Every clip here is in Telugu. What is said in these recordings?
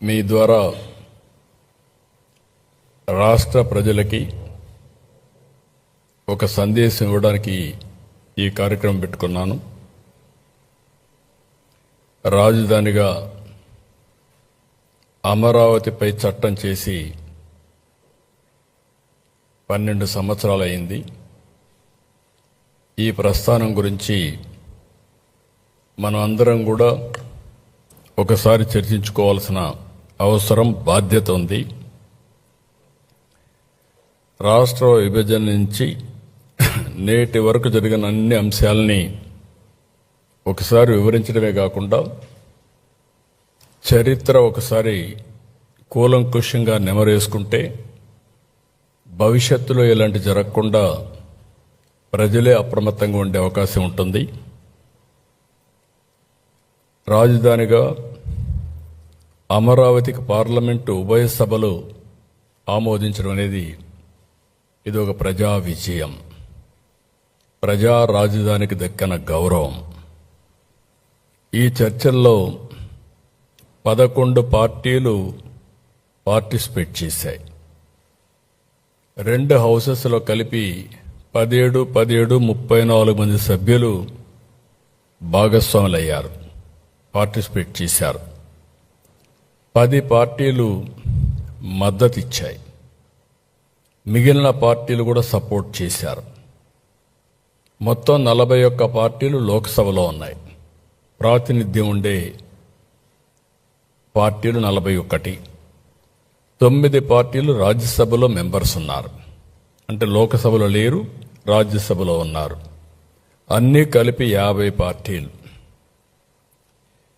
మీ ద్వారా రాష్ట్ర ప్రజలకి ఒక సందేశం ఇవ్వడానికి ఈ కార్యక్రమం పెట్టుకున్నాను. రాజధానిగా అమరావతిపై చట్టం చేసి 12 సంవత్సరాలు అయింది. ఈ ప్రస్థానం గురించి మనం అందరం కూడా ఒకసారి చర్చించుకోవాల్సిన అవసరం, బాధ్యత ఉంది. రాష్ట్ర విభజన నుంచి నేటి వరకు జరిగిన అన్ని అంశాలని ఒకసారి వివరించడమే కాకుండా చరిత్ర ఒకసారి కూలంకుషంగా నెమరేసుకుంటే భవిష్యత్తులో ఇలాంటి జరగకుండా ప్రజలే అప్రమత్తంగా ఉండే అవకాశం ఉంటుంది. రాజధానిగా అమరావతికి పార్లమెంటు ఉభయ సభలు ఆమోదించడం అనేది ఇది ఒక ప్రజా విజయం, ప్రజా రాజధానికి దక్కిన గౌరవం. ఈ చర్చల్లో 11 పార్టీలు పార్టిసిపేట్ చేశాయి. 2 హౌసెస్లో కలిపి 17 34 మంది సభ్యులు భాగస్వాములయ్యారు, పార్టిసిపేట్ చేశారు. 10 పార్టీలు మద్దతు ఇచ్చాయి, మిగిలిన పార్టీలు కూడా సపోర్ట్ చేశారు. మొత్తం 41 పార్టీలు లోక్సభలో ఉన్నాయి. ప్రాతినిధ్యం ఉండే పార్టీలు 41. 9 పార్టీలు రాజ్యసభలో మెంబర్స్ ఉన్నారు. అంటే లోకసభలో లేరు, రాజ్యసభలో ఉన్నారు. అన్నీ కలిపి 50 పార్టీలు.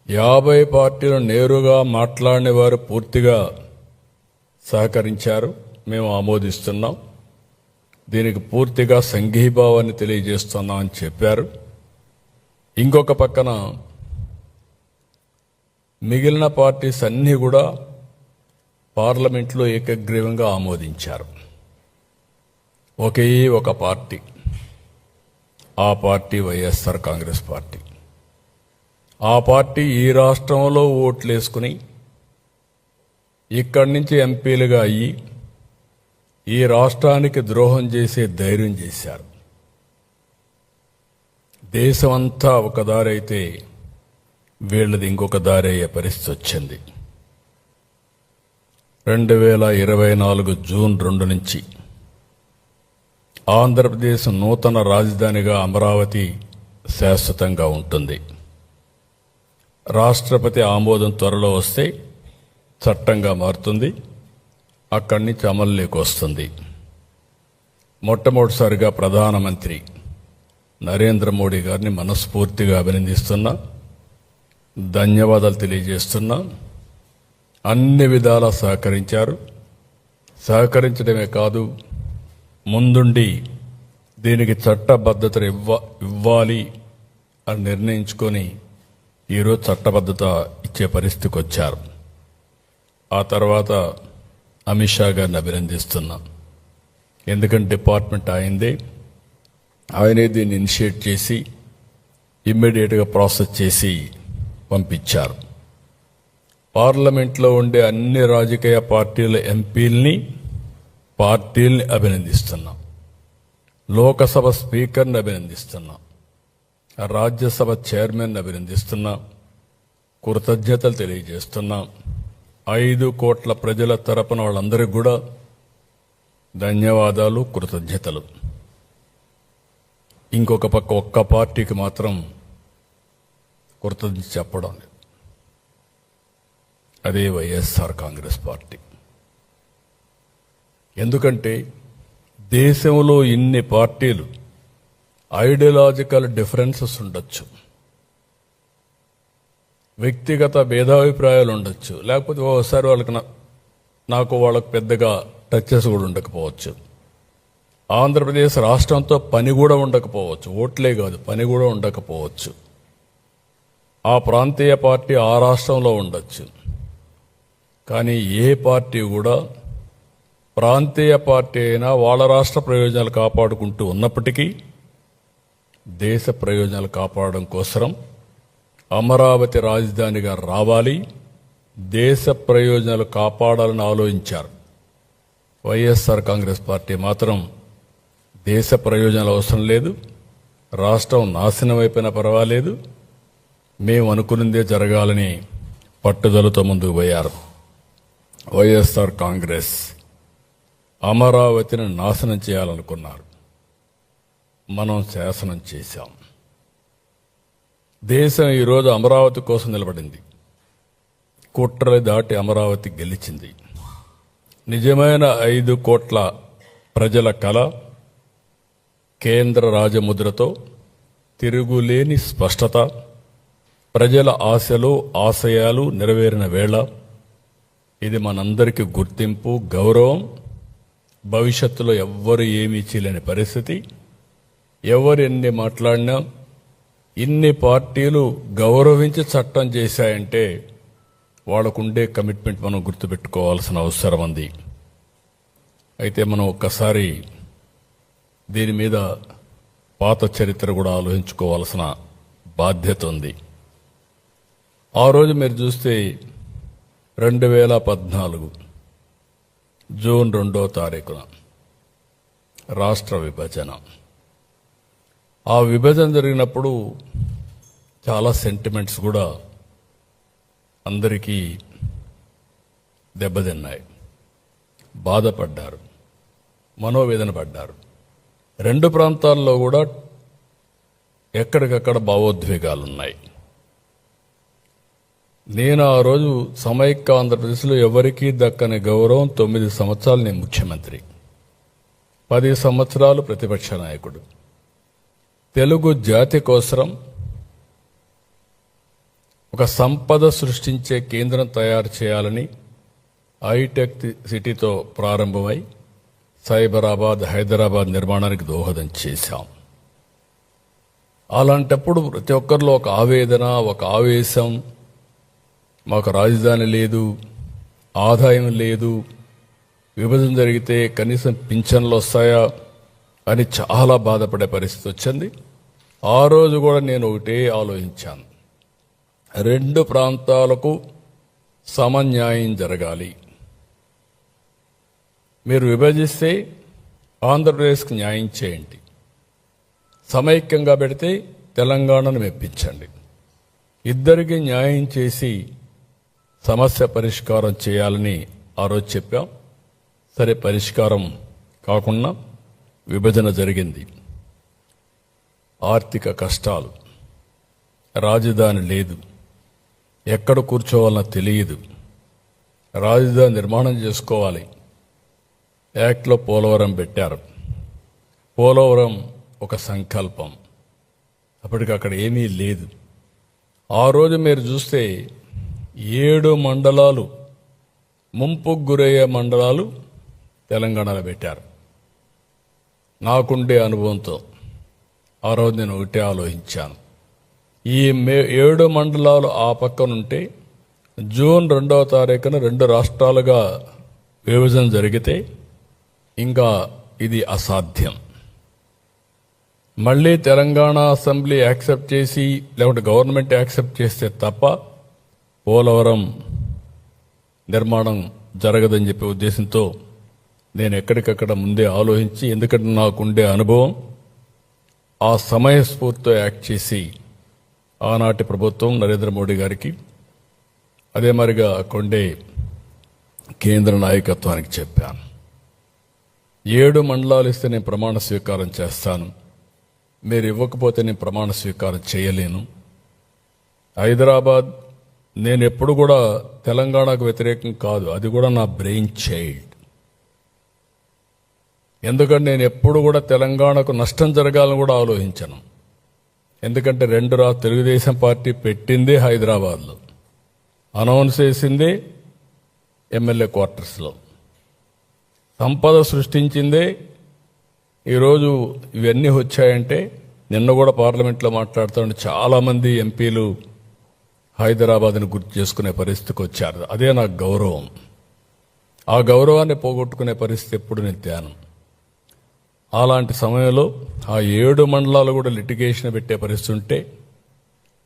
50 పార్టీలు నేరుగా మాట్లాడిన వారు పూర్తిగా సహకరించారు. మేము ఆమోదిస్తున్నాం, దీనికి పూర్తిగా సంఘీభావాన్ని తెలియజేస్తున్నామని చెప్పారు. ఇంకొక పక్కన మిగిలిన పార్టీస్ అన్నీ కూడా పార్లమెంట్లో ఏకగ్రీవంగా ఆమోదించారు. ఒకే ఒక పార్టీ, ఆ పార్టీ వైఎస్ఆర్ కాంగ్రెస్ పార్టీ. ఆ పార్టీ ఈ రాష్ట్రంలో ఓట్లేసుకుని ఇక్కడి నుంచి ఎంపీలుగా అయ్యి ఈ రాష్ట్రానికి ద్రోహం చేసే ధైర్యం చేశారు. దేశమంతా ఒక దారి అయితే వీళ్ళది ఇంకొక దారి అయ్యే పరిస్థితి వచ్చింది. 2024 జూన్ 2 నుంచి ఆంధ్రప్రదేశ్ నూతన రాజధానిగా అమరావతి శాశ్వతంగా ఉంటుంది. రాష్ట్రపతి ఆమోదం త్వరలో వస్తే చట్టంగా మారుతుంది, అక్కడి నుంచి అమలులోకి వస్తుంది. మొట్టమొదటిసారిగా ప్రధానమంత్రి నరేంద్ర మోడీ గారిని మనస్ఫూర్తిగా అభినందిస్తున్నా, ధన్యవాదాలు తెలియజేస్తున్నా. అన్ని విధాలా సహకరించారు. సహకరించడమే కాదు, ముందుండి దీనికి చట్టబద్ధతను ఇవ్వాలి అని నిర్ణయించుకొని ఈరోజు చట్టబద్ధత ఇచ్చే పరిస్థితికి వచ్చారు. ఆ తర్వాత అమిత్ షా గారిని అభినందిస్తున్నాం. ఎందుకంటే డిపార్ట్మెంట్ ఆయనే దీన్ని ఇనిషియేట్ చేసి ఇమ్మీడియట్గా ప్రాసెస్ చేసి పంపించారు. పార్లమెంట్లో ఉండే అన్ని రాజకీయ పార్టీల ఎంపీల్ని, పార్టీల్ని అభినందిస్తున్నాం. లోకసభ స్పీకర్ని అభినందిస్తున్నాం. రాజ్యసభ చైర్మన్ అభినందిస్తున్నాం. కృతజ్ఞతలు తెలియజేస్తున్నాం. 5 కోట్ల ప్రజల తరపున వాళ్ళందరికీ కూడా ధన్యవాదాలు, కృతజ్ఞతలు. ఇంకొక పక్క ఒక్క పార్టీకి మాత్రం కృతజ్ఞత చెప్పడం లేదు, అదే వైఎస్ఆర్ కాంగ్రెస్ పార్టీ. ఎందుకంటే దేశంలో ఇన్ని పార్టీలు, ఐడియాలజికల్ డిఫరెన్సెస్ ఉండొచ్చు, వ్యక్తిగత భేదాభిప్రాయాలు ఉండొచ్చు, లేకపోతే ఓసారి వాళ్ళకు పెద్దగా టచెస్ కూడా ఉండకపోవచ్చు. ఆంధ్రప్రదేశ్ రాష్ట్రంతో పని కూడా ఉండకపోవచ్చు, ఓట్లే కాదు పని కూడా ఉండకపోవచ్చు. ఆ ప్రాంతీయ పార్టీ ఆ రాష్ట్రంలో ఉండొచ్చు. కానీ ఏ పార్టీ కూడా, ప్రాంతీయ పార్టీ అయినా వాళ్ళ రాష్ట్ర ప్రయోజనాలు కాపాడుకుంటూ ఉన్నప్పటికీ దేశ ప్రయోజనాలు కాపాడడం కోసం అమరావతి రాజధానిగా రావాలి, దేశ ప్రయోజనాలు కాపాడాలని ఆలోచించారు. వైఎస్ఆర్ కాంగ్రెస్ పార్టీ మాత్రం దేశ ప్రయోజనాలు అవసరం లేదు, రాష్ట్రం నాశనం అయిపోయినా పర్వాలేదు, మేము అనుకున్నదే జరగాలని పట్టుదలతో ముందుకు పోయారు. వైఎస్ఆర్ కాంగ్రెస్ అమరావతిని నాశనం చేయాలనుకున్నారు. మనం శాసనం చేశాం. దేశం ఈరోజు అమరావతి కోసం నిలబడింది. కుట్రలు దాటి అమరావతి గెలిచింది. నిజమైన 5 కోట్ల ప్రజల కల కేంద్ర రాజముద్రతో తిరుగులేని స్పష్టత, ప్రజల ఆశలు ఆశయాలు నెరవేరిన వేళ ఇది మనందరికీ గుర్తింపు, గౌరవం. భవిష్యత్తులో ఎవ్వరు ఏమీ చేయలేని పరిస్థితి. ఎవరు ఎన్ని మాట్లాడినా ఇన్ని పార్టీలు గౌరవించి చట్టం చేశాయంటే వాళ్ళకుండే కమిట్మెంట్ మనం గుర్తుపెట్టుకోవాల్సిన అవసరం ఉంది. అయితే మనం ఒక్కసారి దీని మీద పాత చరిత్ర కూడా ఆలోచించుకోవాల్సిన బాధ్యత ఉంది. ఆ రోజు మీరు చూస్తే 2014 జూన్ 2వ తారీఖున రాష్ట్ర విభజన. ఆ విభజన జరిగినప్పుడు చాలా సెంటిమెంట్స్ కూడా అందరికీ దెబ్బతిన్నాయి. బాధపడ్డారు, మనోవేదన పడ్డారు. 2 ప్రాంతాల్లో కూడా ఎక్కడికక్కడ భావోద్వేగాలున్నాయి. నేను ఆ రోజు సమైక్య ఆంధ్రప్రదేశ్లో ఎవరికీ దక్కని గౌరవం. 9 సంవత్సరాలు నేను ముఖ్యమంత్రి, 10 సంవత్సరాలు ప్రతిపక్ష నాయకుడు. తెలుగు జాతి కోసం ఒక సంపద సృష్టించే కేంద్రం తయారు చేయాలని హైటెక్ సిటీతో ప్రారంభమై సైబరాబాద్, హైదరాబాద్ నిర్మాణానికి దోహదం చేశాం. అలాంటప్పుడు ప్రతి ఒక్కరిలో ఒక ఆవేదన, ఒక ఆవేశం. మాకు రాజధాని లేదు, ఆదాయం లేదు, విభజన జరిగితే కనీసం పింఛన్లు వస్తాయా అని చాలా బాధపడే పరిస్థితి వచ్చింది. ఆ రోజు కూడా నేను ఒకటే ఆలోచించాను, 2 ప్రాంతాలకు సమన్యాయం జరగాలి. మీరు విభజిస్తే ఆంధ్రప్రదేశ్కి న్యాయం చేయండి, సమైక్యంగా పెడితే తెలంగాణను మెప్పించండి. ఇద్దరికి న్యాయం చేసి సమస్య పరిష్కారం చేయాలని ఆ రోజు చెప్పాం. సరే, పరిష్కారం కాకుండా విభజన జరిగింది. ఆర్థిక కష్టాలు, రాజధాని లేదు, ఎక్కడ కూర్చోవాలన్నా తెలియదు, రాజధాని నిర్మాణం చేసుకోవాలి. యాక్ట్లో పోలవరం పెట్టారు. పోలవరం ఒక సంకల్పం, అప్పటికి అక్కడ ఏమీ లేదు. ఆ రోజు మీరు చూస్తే 7 మండలాలు, ముంపుకు గురయ్యే మండలాలు తెలంగాణలో పెట్టారు. నాకుండే అనుభవంతో ఆ రోజు నేను ఒకటే ఆలోచించాను, ఈ 7 మండలాలు ఆ పక్కనుంటే జూన్ 2వ తారీఖున 2 రాష్ట్రాలుగా విభజన జరిగితే ఇంకా ఇది అసాధ్యం. మళ్ళీ తెలంగాణ అసెంబ్లీ యాక్సెప్ట్ చేసి లేకుంటే గవర్నమెంట్ యాక్సెప్ట్ చేస్తే తప్ప పోలవరం నిర్మాణం జరగదని చెప్పే ఉద్దేశంతో నేను ఎక్కడికక్కడ ముందే ఆలోచించి, ఎందుకంటే నాకుండే అనుభవం, ఆ సమయస్ఫూర్తితో యాక్ట్ చేసి ఆనాటి ప్రభుత్వం నరేంద్ర మోడీ గారికి, అదే మరిగా కొండే కేంద్ర నాయకత్వానికి చెప్పాను, 7 మండలాలు ఇస్తే నేను ప్రమాణ స్వీకారం చేస్తాను, మీరు ఇవ్వకపోతే నేను ప్రమాణ స్వీకారం చేయలేను. హైదరాబాద్ నేను ఎప్పుడు కూడా తెలంగాణకు వ్యతిరేకం కాదు, అది కూడా నా బ్రెయిన్ చైల్డ్. ఎందుకంటే నేను ఎప్పుడు కూడా తెలంగాణకు నష్టం జరగాలని కూడా ఆలోచించను. ఎందుకంటే 2 తెలుగుదేశం పార్టీ పెట్టిందే హైదరాబాద్లో, అనౌన్స్ చేసిందే ఎమ్మెల్యే క్వార్టర్స్లో, సంపద సృష్టించిందే. ఈరోజు ఇవన్నీ వచ్చాయంటే, నిన్న కూడా పార్లమెంట్లో మాట్లాడుతుంటే చాలామంది ఎంపీలు హైదరాబాద్ని గుర్తు చేసుకునే పరిస్థితికి వచ్చారు. అదే నాకు గౌరవం. ఆ గౌరవాన్ని పోగొట్టుకునే పరిస్థితి ఎప్పుడు నేను తేను. అలాంటి సమయంలో ఆ 7 మండలాలు కూడా లిటిగేషన్ పెట్టే పరిస్థితి ఉంటే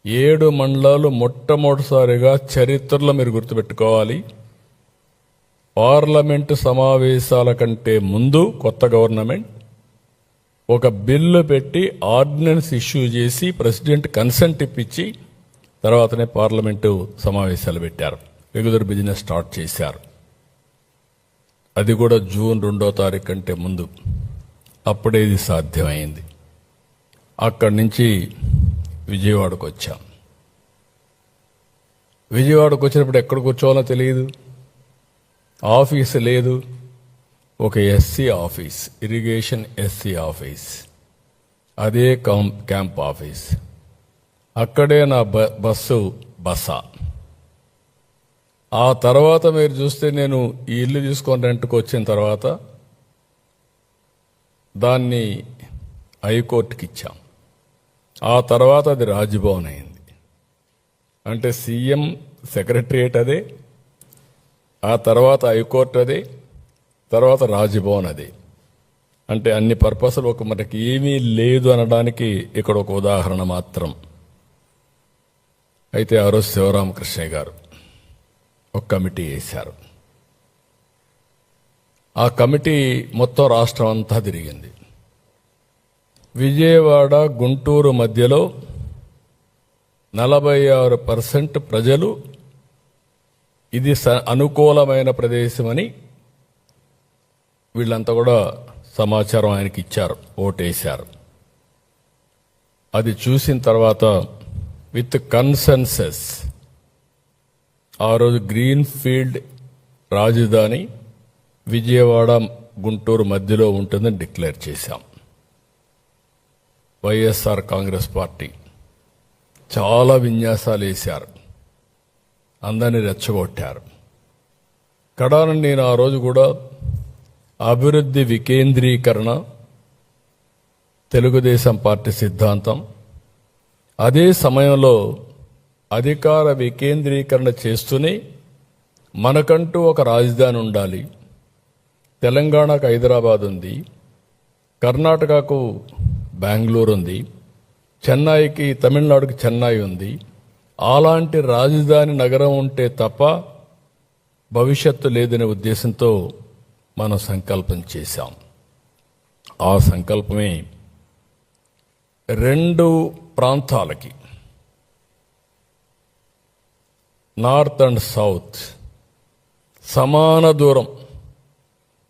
7 మండలాలు మొట్టమొదటిసారిగా చరిత్రలో మీరు గుర్తుపెట్టుకోవాలి. పార్లమెంటు సమావేశాల కంటే ముందు కొత్త గవర్నమెంట్ ఒక బిల్లు పెట్టి ఆర్డినెన్స్ ఇష్యూ చేసి ప్రెసిడెంట్ కన్సెంట్ ఇప్పించి తర్వాతనే పార్లమెంటు సమావేశాలు పెట్టారు. రెగ్యులర్ బిజినెస్ స్టార్ట్ చేశారు. అది కూడా జూన్ 2వ తారీఖు కంటే ముందు. అప్పుడే ఇది సాధ్యమైంది. అక్కడి నుంచి విజయవాడకు వచ్చాం. విజయవాడకు వచ్చినప్పుడు ఎక్కడ కూర్చోవాలో తెలియదు, ఆఫీసు లేదు. ఒక SC office, irrigation SC office, అదే క్యాంప్ ఆఫీస్. అక్కడే నా బస. ఆ తర్వాత మీరు చూస్తే నేను ఈ ఇల్లు తీసుకొని రెంట్కి వచ్చిన తర్వాత దాన్ని హైకోర్టుకి ఇచ్చాం. ఆ తర్వాత అది రాజ్భవన్ అయింది. అంటే సీఎం సెక్రటరియేట్ అదే, ఆ తర్వాత హైకోర్టు అదే, తర్వాత రాజ్భవన్ అదే. అంటే అన్ని పర్పస్లు ఒక మనకి ఏమీ లేదు అనడానికి ఇక్కడ ఒక ఉదాహరణ మాత్రం. అయితే ఆ రోజు శివరామకృష్ణయ్య గారు ఒక కమిటీ వేశారు. ఆ కమిటీ మొత్తం రాష్ట్రం అంతా తిరిగింది. విజయవాడ గుంటూరు మధ్యలో 46% ప్రజలు ఇది అనుకూలమైన ప్రదేశమని వీళ్ళంతా కూడా సమాచారం ఆయనకి ఇచ్చారు, ఓటేశారు. అది చూసిన తర్వాత విత్ కన్సెన్సస్ ఆ రోజు గ్రీన్ ఫీల్డ్ రాజధాని విజయవాడ గుంటూరు మధ్యలో ఉంటుందని డిక్లేర్ చేశాం. వైఎస్ఆర్ కాంగ్రెస్ పార్టీ చాలా విన్యాసాలు వేశారు, అందరినీ రెచ్చగొట్టారు. కడాన నేను ఆ రోజు కూడా అభివృద్ధి వికేంద్రీకరణ తెలుగుదేశం పార్టీ సిద్ధాంతం, అదే సమయంలో అధికార వికేంద్రీకరణ చేస్తూనే మనకంటూ ఒక రాజధాని ఉండాలి. తెలంగాణకు హైదరాబాద్ ఉంది, కర్ణాటకకు బెంగళూరు ఉంది, చెన్నైకి తమిళనాడుకి చెన్నై ఉంది. అలాంటి రాజధాని నగరం ఉంటే తప్ప భవిష్యత్తు లేదనే ఉద్దేశంతో మనం సంకల్పం చేశాం. ఆ సంకల్పమే 2 ప్రాంతాలకి, నార్త్ అండ్ సౌత్ సమాన దూరం,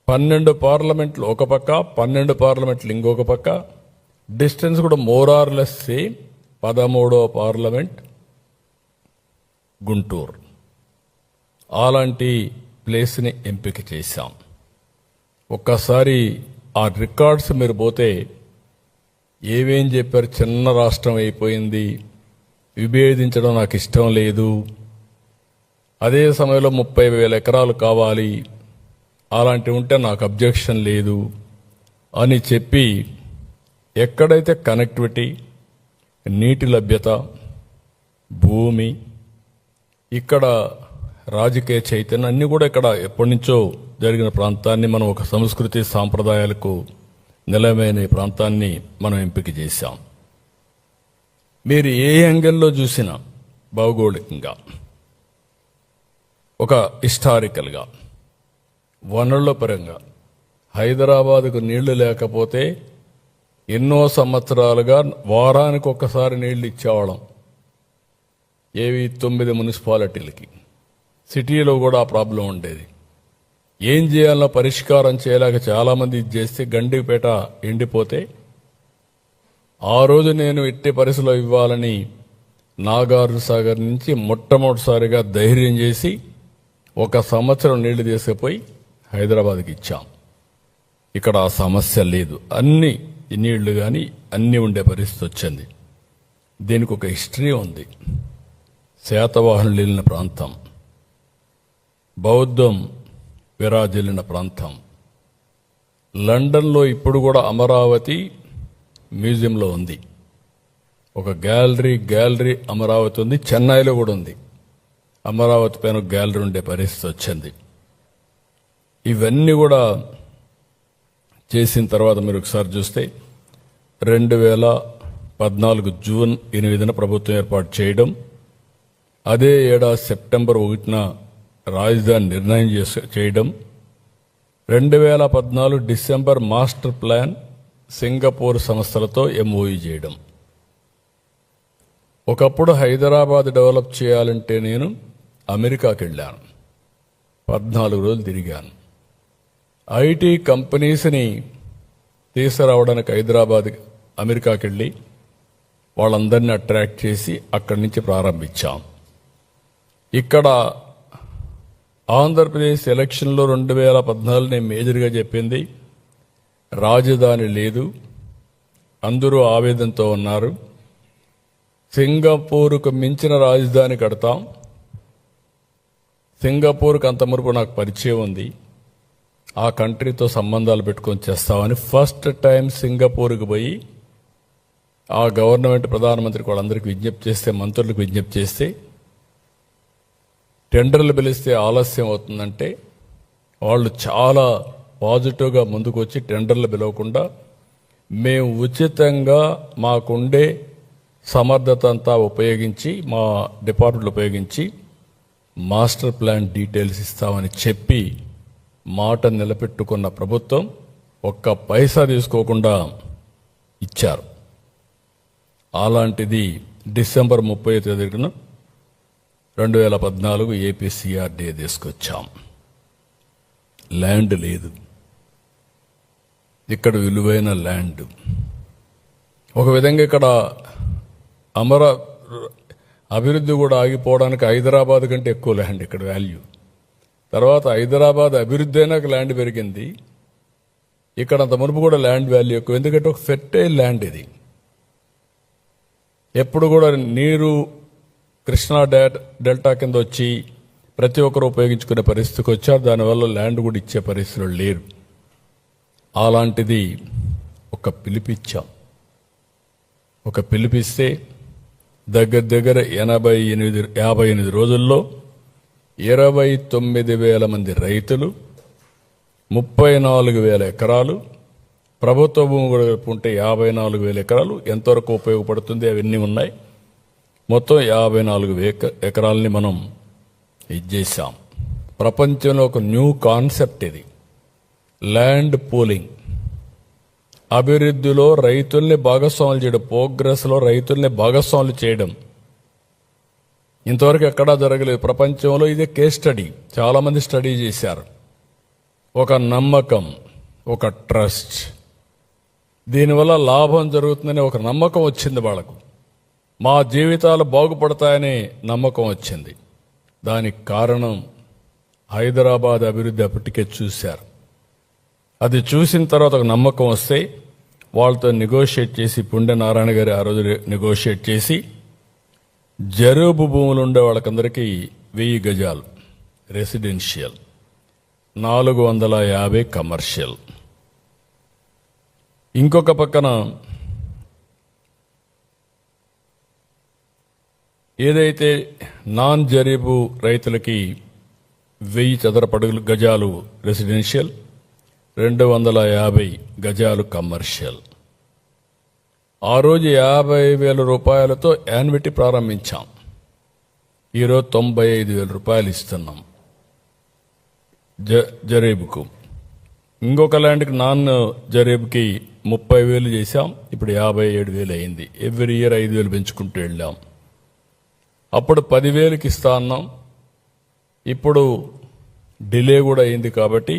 12 పార్లమెంట్లు ఒక పక్క, 12 పార్లమెంట్లు ఇంకొక పక్క, డిస్టెన్స్ కూడా మోరార్లెస్ సేమ్. 13వ పార్లమెంట్ గుంటూరు. అలాంటి ప్లేస్ని ఎంపిక చేశాం. ఒక్కసారి ఆ రికార్డ్స్ మీరు పోతే ఏవేం చెప్పారు. చిన్న రాష్ట్రం అయిపోయింది, విభేదించడం నాకు ఇష్టం లేదు, అదే సమయంలో 30,000 ఎకరాలు కావాలి, అలాంటివి ఉంటే నాకు అబ్జెక్షన్ లేదు అని చెప్పి, ఎక్కడైతే కనెక్టివిటీ, నీటి లభ్యత, భూమి, ఇక్కడ రాజకీయ చైతన్యం అన్నీ కూడా ఇక్కడ ఎప్పటి నుంచో జరిగిన ప్రాంతాన్ని మనం ఒక సంస్కృతి సాంప్రదాయాలకు నిలమైన ఈ ప్రాంతాన్ని మనం ఎంపిక చేశాం. మీరు ఏ యాంగిల్లో చూసినా, భౌగోళికంగా, ఒక హిస్టారికల్గా, వనరుల పరంగా హైదరాబాదుకు నీళ్లు లేకపోతే ఎన్నో సంవత్సరాలుగా వారానికి ఒక్కసారి నీళ్లు ఇచ్చేవాళ్ళం. ఏవి 9 మున్సిపాలిటీలకి. సిటీలో కూడా ఆ ప్రాబ్లం ఉండేది. ఏం చేయాలన్నా పరిష్కారం చేయలేక చాలామంది ఇది చేస్తే గండిపేట ఎండిపోతే ఆ రోజు నేను ఎట్టి పరిస్థితిలో ఇవ్వాలని నాగార్జున సాగర్ నుంచి మొట్టమొదటిసారిగా ధైర్యం చేసి 1 సంవత్సరం నీళ్లు తీసుకుపోయి హైదరాబాద్కి ఇచ్చాం. ఇక్కడ ఆ సమస్య లేదు, అన్ని నీళ్లు కానీ అన్నీ ఉండే పరిస్థితి వచ్చింది. దీనికి ఒక హిస్టరీ ఉంది. శాతవాహనులు వెళ్ళిన ప్రాంతం, బౌద్ధం విరాజిల్లిన ప్రాంతం. లండన్లో ఇప్పుడు కూడా అమరావతి మ్యూజియంలో ఉంది. ఒక గ్యాలరీ అమరావతి ఉంది. చెన్నైలో కూడా ఉంది. అమరావతి పైన గ్యాలరీ ఉండే పరిస్థితి వచ్చింది. ఇవన్నీ కూడా చేసిన తర్వాత మీరు ఒకసారి చూస్తే 14 జూన్ 8న ప్రభుత్వం ఏర్పాటు చేయడం, అదే ఏడాది సెప్టెంబర్ 1న రాజధాని నిర్ణయం చేయడం, 2014 డిసెంబర్ మాస్టర్ ప్లాన్ సింగపూర్ సంస్థలతో ఎంఓయూ చేయడం. ఒకప్పుడు హైదరాబాద్ డెవలప్ చేయాలంటే నేను అమెరికాకి వెళ్ళాను, 14 రోజులు తిరిగాను. ఐటీ కంపెనీస్ని తీసుకురావడానికి హైదరాబాద్ అమెరికాకి వెళ్ళి వాళ్ళందరినీ అట్రాక్ట్ చేసి అక్కడి నుంచి ప్రారంభించాం. ఇక్కడ ఆంధ్రప్రదేశ్ ఎలక్షన్లో 2014 నేను మేజర్గా చెప్పింది రాజధాని లేదు, అందరూ ఆవేదనతో ఉన్నారు. సింగపూర్కు మించిన రాజధాని కడతాం. సింగపూర్కు అంత మునుపు నాకు పరిచయం ఉంది, ఆ కంట్రీతో సంబంధాలు పెట్టుకొని చేస్తామని ఫస్ట్ టైం సింగపూర్కి పోయి ఆ గవర్నమెంట్ ప్రధానమంత్రికి వాళ్ళందరికీ విజ్ఞప్తి చేస్తే, మంత్రులకు విజ్ఞప్తి చేస్తే, టెండర్లు పిలిస్తే ఆలస్యం అవుతుందంటే వాళ్ళు చాలా పాజిటివ్గా ముందుకు వచ్చి టెండర్లు పిలవకుండా మేము ఉచితంగా మాకుండే సమర్థత అంతా ఉపయోగించి, మా డిపార్ట్మెంట్లు ఉపయోగించి మాస్టర్ ప్లాన్ డీటెయిల్స్ ఇస్తామని చెప్పి మాట నిలబెట్టుకున్న ప్రభుత్వం ఒక్క పైసా తీసుకోకుండా ఇచ్చారు. అలాంటిది డిసెంబర్ 30న 2014 ఏపీసీఆర్డీఏ తీసుకొచ్చాం. ల్యాండ్ లేదు, ఇక్కడ విలువైన ల్యాండ్. ఒక విధంగా ఇక్కడ అభివృద్ధి కూడా ఆగిపోవడానికి హైదరాబాద్ కంటే ఎక్కువ ల్యాండ్ ఇక్కడ వాల్యూ. తర్వాత హైదరాబాద్ అభివృద్ధి అయినాక ల్యాండ్ పెరిగింది, ఇక్కడ అంత మునుపు కూడా ల్యాండ్ వాల్యూ ఎక్కువ. ఎందుకంటే ఒక ఫెర్టైల్ ల్యాండ్ ఇది. ఎప్పుడు కూడా నీరు కృష్ణా డెల్టా కింద వచ్చి ప్రతి ఒక్కరు ఉపయోగించుకునే పరిస్థితికి వచ్చారు. దానివల్ల ల్యాండ్ కూడా ఇచ్చే పరిస్థితులు లేరు. అలాంటిది ఒక పిలిపిస్తే దగ్గర 58 రోజుల్లో 29,000 మంది రైతులు, 34,000 ఎకరాలు, ప్రభుత్వ భూమి కూడా ఉంటే 54,000 ఎకరాలు ఎంతవరకు ఉపయోగపడుతుంది అవన్నీ ఉన్నాయి. మొత్తం 54,000 ఎకరాలని మనం ఇచ్చేసాం. ప్రపంచంలో ఒక న్యూ కాన్సెప్ట్ ఇది, ల్యాండ్ పూలింగ్. అభివృద్ధిలో రైతుల్ని భాగస్వాములు చేయడం, ప్రోగ్రెస్లో రైతుల్ని భాగస్వాములు చేయడం ఇంతవరకు ఎక్కడా జరగలేదు ప్రపంచంలో. ఇదే కేస్ స్టడీ, చాలా మంది స్టడీ చేశారు. ఒక నమ్మకం, ఒక ట్రస్ట్, దీనివల్ల లాభం జరుగుతుందనే ఒక నమ్మకం వచ్చింది వాళ్ళకు. మా జీవితాలు బాగుపడతాయనే నమ్మకం వచ్చింది. దానికి కారణం హైదరాబాద్ అభివృద్ధి అప్పటికే చూశారు. అది చూసిన తర్వాత ఒక నమ్మకం వస్తే వాళ్ళతో నెగోషియేట్ చేసి, పుండె నారాయణ గారి ఆ రోజు నెగోషియేట్ చేసి జరూబు భూములు ఉండే వాళ్ళకందరికీ 1000 గజాలు రెసిడెన్షియల్, 450 కమర్షియల్. ఇంకొక పక్కన ఏదైతే నాన్ జరీబు రైతులకి 1000 చదరపు గజాలు రెసిడెన్షియల్, 250 గజాలు కమర్షియల్. ఆ రోజు 50,000 రూపాయలతో యాన్యుటీ ప్రారంభించాం. ఈరోజు 95,000 రూపాయలు ఇస్తున్నాం జరీబుకు. ఇంకొక ల్యాండ్కి నాన్ జరీబుకి 30,000 చేశాం, ఇప్పుడు 57,000 అయింది. ఎవ్రీ ఇయర్ 5,000 పెంచుకుంటూ వెళ్ళాం. అప్పుడు 10,000కి ఇస్తా అన్నాం, ఇప్పుడు డిలే కూడా అయింది కాబట్టి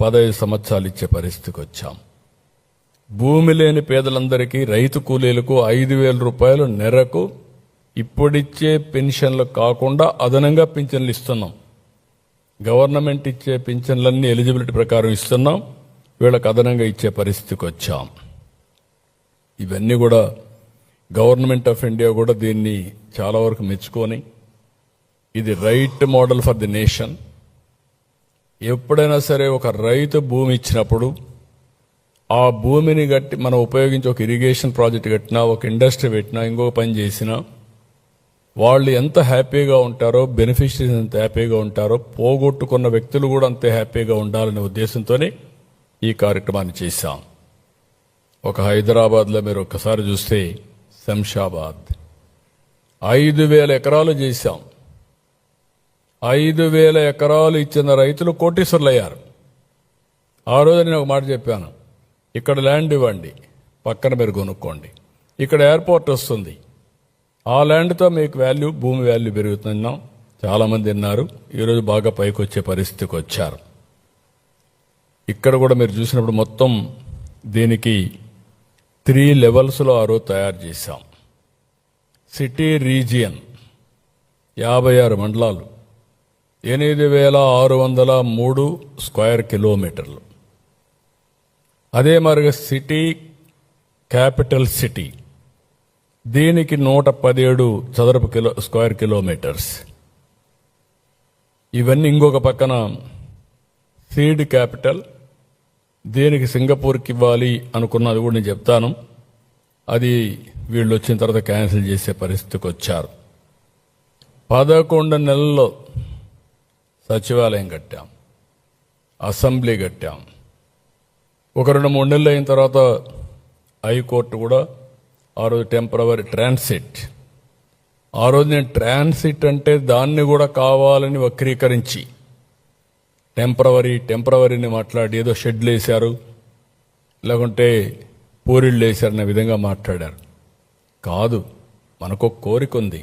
15 సంవత్సరాలు ఇచ్చే పరిస్థితికి వచ్చాం. భూమి లేని పేదలందరికీ, రైతు కూలీలకు 5,000 రూపాయలు నెలకు ఇప్పుడిచ్చే పెన్షన్లు కాకుండా అదనంగా పింఛన్లు ఇస్తున్నాం. గవర్నమెంట్ ఇచ్చే పింఛన్లన్నీ ఎలిజిబిలిటీ ప్రకారం ఇస్తున్నాం, వీళ్ళకి అదనంగా ఇచ్చే పరిస్థితికి వచ్చాం. ఇవన్నీ కూడా గవర్నమెంట్ ఆఫ్ ఇండియా కూడా దీన్ని చాలా వరకు మెచ్చుకొని, ఇది right model for the nation. ఎప్పుడైనా సరే ఒక రైతు భూమి ఇచ్చినప్పుడు ఆ భూమిని గట్టి మనం ఉపయోగించి ఒక ఇరిగేషన్ ప్రాజెక్ట్ కట్టినా, ఒక ఇండస్ట్రీ పెట్టినా, ఇంకొక పని చేసినా వాళ్ళు ఎంత హ్యాపీగా ఉంటారో, బెనిఫిషరీస్ ఎంత హ్యాపీగా ఉంటారో, పోగొట్టుకున్న వ్యక్తులు కూడా అంతే హ్యాపీగా ఉండాలనే ఉద్దేశంతోనే ఈ కార్యక్రమాన్ని చేశాం. ఒక హైదరాబాద్లో మీరు ఒక్కసారి చూస్తే శంషాబాద్ 5,000 ఎకరాలు చేశాం. 5,000 ఎకరాలు ఇచ్చిన రైతులు కోటీశ్వరులయ్యారు. ఆ రోజు నేను ఒక మాట చెప్పాను, ఇక్కడ ల్యాండ్ ఇవ్వండి, పక్కన మీరు కొనుక్కోండి, ఇక్కడ ఎయిర్పోర్ట్ వస్తుంది, ఆ ల్యాండ్తో మీకు వాల్యూ, భూమి వాల్యూ పెరుగుతున్నాం. చాలామంది విన్నారు. ఈరోజు బాగా పైకి వచ్చే పరిస్థితికి వచ్చారు. ఇక్కడ కూడా మీరు చూసినప్పుడు మొత్తం దీనికి 3 లెవెల్స్లో ఆ రోజు తయారు చేశాం. సిటీ రీజియన్ 56 మండలాలు, 8,603 స్క్వేర్ కిలోమీటర్లు. అదే మరిగా సిటీ క్యాపిటల్ సిటీ, దీనికి 117 చదరపు స్క్వేర్ కిలోమీటర్స్. ఇవన్నీ ఇంకొక పక్కన సీడ్ క్యాపిటల్, దీనికి సింగపూర్కి ఇవ్వాలి అనుకున్నది కూడా నేను చెప్తాను. అది వీళ్ళు వచ్చిన తర్వాత క్యాన్సిల్ చేసే పరిస్థితికి వచ్చారు. 11 నెలల్లో సచివాలయం కట్టాం, అసెంబ్లీ కట్టాం. ఒక 2-3 నెలలు అయిన తర్వాత హైకోర్టు కూడా ఆ రోజు టెంపరవరీ ట్రాన్సిట్. ఆ రోజు నేను ట్రాన్సిట్ అంటే దాన్ని కూడా కావాలని వక్రీకరించి టెంపరవరీని మాట్లాడి ఏదో షెడ్లు వేశారు, లేకుంటే పూరిళ్ళు వేశారనే విధంగా మాట్లాడారు. కాదు, మనకు ఒక కోరిక ఉంది.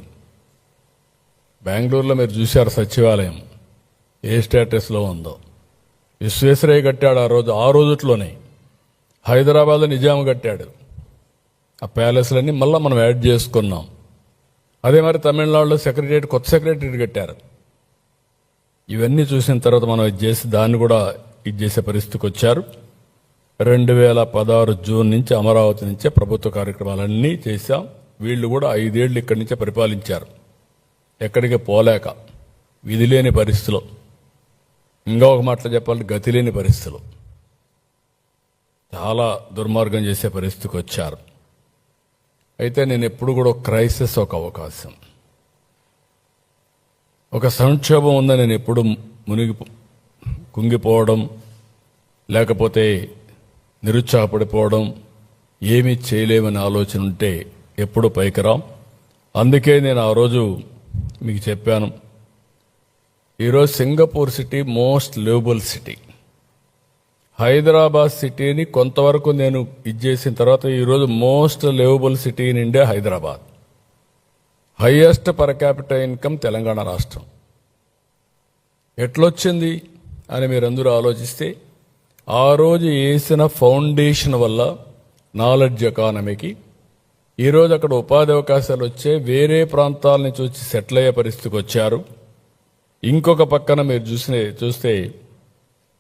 బెంగళూరులో మీరు చూశారు సచివాలయం ఏ స్టేటస్లో ఉందో. విశ్వేశ్వరయ్య కట్టాడు ఆ రోజుట్లోనే. హైదరాబాద్లో నిజాం కట్టాడు. ఆ ప్యాలెస్లన్నీ మళ్ళీ మనం యాడ్ చేసుకున్నాం. అదే మరి తమిళనాడులో కొత్త సెక్రటరియట్ కట్టారు. ఇవన్నీ చూసిన తర్వాత మనం ఇది చేసి దాన్ని కూడా ఇది చేసే పరిస్థితికి వచ్చారు. 2016 జూన్ నుంచి అమరావతి నుంచే ప్రభుత్వ కార్యక్రమాలన్నీ చేశాం. వీళ్ళు కూడా 5 ఏళ్లు ఇక్కడి నుంచే పరిపాలించారు, ఎక్కడికి పోలేక, విధి లేని పరిస్థితిలో, ఇంకా ఒక మాటలో చెప్పాలంటే గతి లేని పరిస్థితులు, చాలా దుర్మార్గం చేసే పరిస్థితికి వచ్చారు. అయితే నేను ఎప్పుడు కూడా క్రైసిస్ ఒక అవకాశం, ఒక సంక్షోభం ఉందని నేను ఎప్పుడు కుంగిపోవడం, లేకపోతే నిరుత్సాహపడిపోవడం, ఏమీ చేయలేమని ఆలోచన ఉంటే ఎప్పుడు పైకిరాం. అందుకే నేను ఆ రోజు మీకు చెప్పాను, ఈరోజు Singapore city most liveable city. Hyderabad సిటీని కొంతవరకు నేను చేసిన తర్వాత ఈరోజు most liveable city in India Hyderabad. Highest per capital income Telangana రాష్ట్రం. ఎట్లొచ్చింది అని మీరందరూ ఆలోచిస్తే, ఆ రోజు వేసిన ఫౌండేషన్ వల్ల నాలెడ్జ్ ఎకానమీకి ఈరోజు అక్కడ ఉపాధి అవకాశాలు వచ్చే, వేరే ప్రాంతాల నుంచి వచ్చి సెటిల్ అయ్యే పరిస్థితికి వచ్చారు. ఇంకొక పక్కన మీరు చూస్తే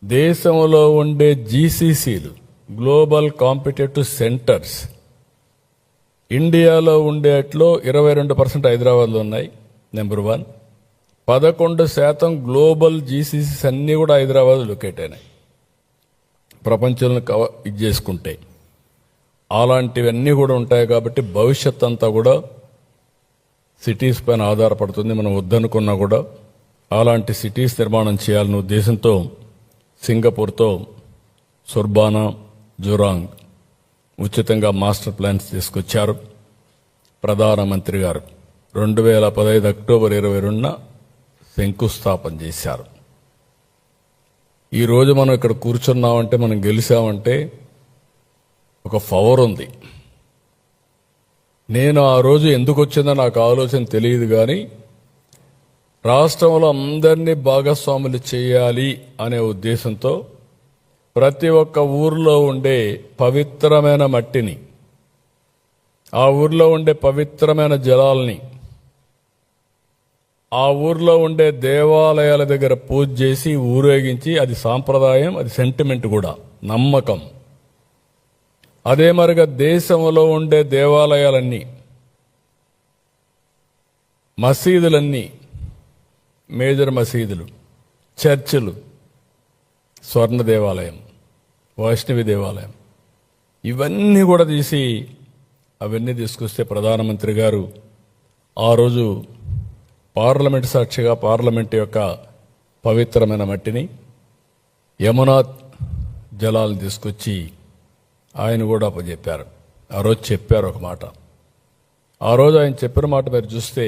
దేశంలో ఉండే జీసీసీలు, గ్లోబల్ కాంపిటేటివ్ సెంటర్స్, ఇండియాలో ఉండేట్లో 22% హైదరాబాద్లో ఉన్నాయి, నెంబర్ 1. 11% గ్లోబల్ జీసీసీస్ అన్నీ కూడా హైదరాబాద్ లొకేట్ అయినాయి ప్రపంచంలో ఇది చేసుకుంటే. అలాంటివన్నీ కూడా ఉంటాయి కాబట్టి భవిష్యత్ అంతా కూడా సిటీస్ పైన ఆధారపడుతుంది. మనం వద్దనుకున్నా కూడా అలాంటి సిటీస్ నిర్మాణం చేయాలనే ఉద్దేశంతో సింగపూర్తో సుర్బానా, జురాంగ్ ఉచితంగా మాస్టర్ ప్లాన్స్ తీసుకొచ్చారు. ప్రధానమంత్రి గారు 2015 అక్టోబర్ 22న శంకుస్థాపన చేశారు. ఈరోజు మనం ఇక్కడ కూర్చున్నామంటే, మనం గెలిచామంటే ఒక పవర్ ఉంది. నేను ఆ రోజు ఎందుకు వచ్చిందో నాకు ఆలోచన తెలియదు, కానీ రాష్ట్రంలో అందరినీ భాగస్వాములు చేయాలి అనే ఉద్దేశంతో ప్రతి ఒక్క ఊర్లో ఉండే పవిత్రమైన మట్టిని, ఆ ఊర్లో ఉండే పవిత్రమైన జలాల్ని, ఆ ఊర్లో ఉండే దేవాలయాల దగ్గర పూజ చేసి ఊరేగించి, అది సాంప్రదాయం, అది సెంటిమెంట్ కూడా, నమ్మకం. అదే మరిగా దేశంలో ఉండే దేవాలయాలన్నీ, మసీదులన్నీ, మేజర్ మసీదులు, చర్చిలు, స్వర్ణ దేవాలయం, వైష్ణవి దేవాలయం, ఇవన్నీ కూడా తీసి అవన్నీ తీసుకొస్తే ప్రధానమంత్రి గారు ఆ రోజు పార్లమెంట్ సాక్షిగా పార్లమెంట్ యొక్క పవిత్రమైన మట్టిని, యమునా జలాలు తీసుకొచ్చి ఆయన కూడా అప్పచెప్పారు. ఆ రోజు చెప్పారు ఒక మాట, ఆ రోజు ఆయన చెప్పిన మాట మీరు చూస్తే,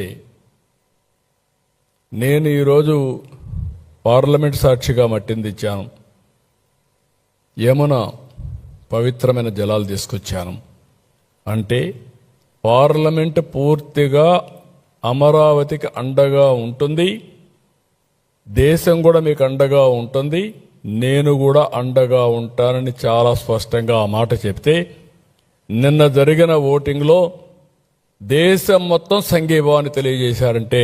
నేను ఈరోజు పార్లమెంట్ సాక్షిగా మట్టిని తెచ్చాను, యమున పవిత్రమైన జలాలు తీసుకొచ్చాను అంటే పార్లమెంట్ పూర్తిగా అమరావతికి అండగా ఉంటుంది, దేశం కూడా మీకు అండగా ఉంటుంది, నేను కూడా అండగా ఉంటానని చాలా స్పష్టంగా ఆ మాట చెప్తే, నిన్న జరిగిన ఓటింగ్లో దేశం మొత్తం సంఘీభావాన్ని తెలియజేశారంటే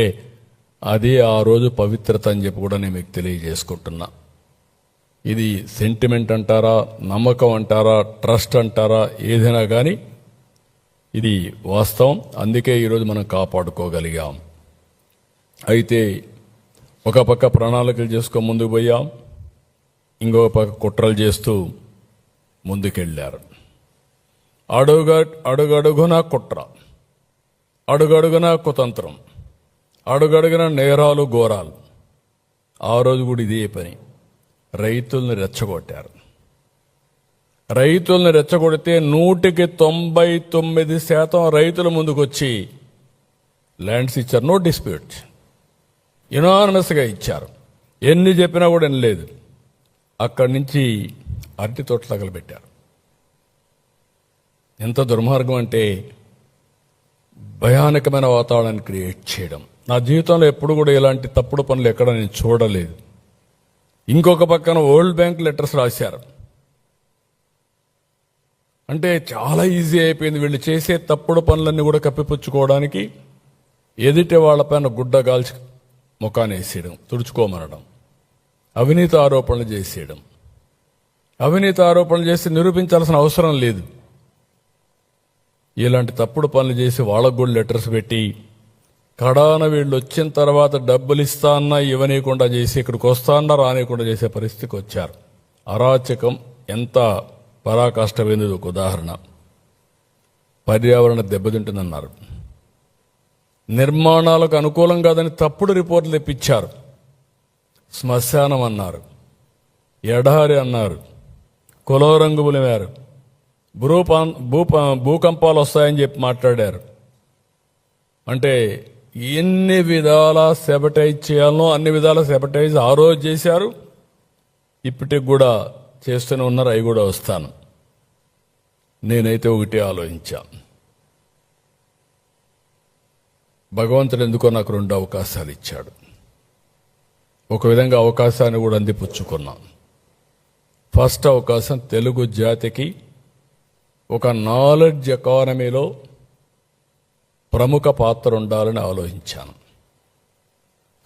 అది ఆ రోజు పవిత్రత అని చెప్పి కూడా నేను మీకు తెలియజేసుకుంటున్నా. ఇది సెంటిమెంట్ అంటారా, నమ్మకం అంటారా, ట్రస్ట్ అంటారా, ఏదైనా కానీ ఇది వాస్తవం. అందుకే ఈరోజు మనం కాపాడుకోగలిగాం. అయితే ఒక పక్క ప్రణాళికలు చేసుకొని ముందుకు పోయాం, ఇంకొక పక్క కుట్రలు చేస్తూ ముందుకెళ్ళారు. అడుగడుగున కుట్ర, అడుగడుగున కుతంత్రం, అడుగడుగున నేరాలు ఘోరాలు. ఆ రోజు కూడా ఇదే పని. రైతుల్ని రెచ్చగొట్టారు. రైతుల్ని రెచ్చగొడితే 99% రైతుల ముందుకొచ్చి ల్యాండ్స్ ఇచ్చారు. నో డిస్ప్యూట్స్, యునానిమస్గా ఇచ్చారు. ఎన్ని చెప్పినా కూడా వినలేదు. అక్కడి నుంచి అరటి తోటలు తగలబెట్టారు. ఎంత దుర్మార్గం అంటే భయానకమైన వాతావరణాన్ని క్రియేట్ చేయడం. నా జీవితంలో ఎప్పుడు కూడా ఇలాంటి తప్పుడు పనులు ఎక్కడ నేను చూడలేదు. ఇంకొక పక్కన వరల్డ్ బ్యాంక్ లెటర్స్ రాశారు. అంటే చాలా ఈజీ అయిపోయింది వీళ్ళు చేసే తప్పుడు పనులన్నీ కూడా కప్పిపుచ్చుకోవడానికి. ఎదుటి వాళ్ళపైన గుడ్డ గాల్చి ముఖాన్ని వేసేయడం, తుడుచుకోమనడం, అవినీతి ఆరోపణలు చేసేయడం. అవినీతి ఆరోపణలు చేసి నిరూపించాల్సిన అవసరం లేదు. ఇలాంటి తప్పుడు పనులు చేసి వాళ్ళకు కూడా లెటర్స్ పెట్టి కడాన వీళ్ళు వచ్చిన తర్వాత డబ్బులు ఇస్తా అన్నా ఇవ్వనీయకుండా చేసి ఇక్కడికి వస్తా అన్నా రానియకుండా చేసే పరిస్థితికి వచ్చారు. అరాచకం ఎంత పరాకాష్ఠమైంది. ఒక ఉదాహరణ, పర్యావరణ దెబ్బతింటుందన్నారు, నిర్మాణాలకు అనుకూలం కాదని తప్పుడు రిపోర్టులు తెప్పించారు, శ్మశానం అన్నారు, ఎడారి అన్నారు, కులం రంగు పులిమారు, భూకంపాలు వస్తాయని చెప్పి మాట్లాడారు. అంటే ఎన్ని విధాల సెబటైజ్ చేయాలనో అన్ని విధాల సెబటైజ్ ఆ రోజు చేశారు, ఇప్పటికి కూడా చేస్తూనే ఉన్నారు. అవి కూడా వస్తాను. నేనైతే ఒకటే ఆలోచించా, భగవంతుడు ఎందుకో నాకు 2 అవకాశాలు ఇచ్చాడు. ఒక విధంగా అవకాశాన్ని కూడా అందిపుచ్చుకున్నాం. ఫస్ట్ అవకాశం తెలుగు జాతికి ఒక నాలెడ్జ్ ఎకానమీలో ప్రముఖ పాత్ర ఉండాలని ఆలోచించాను.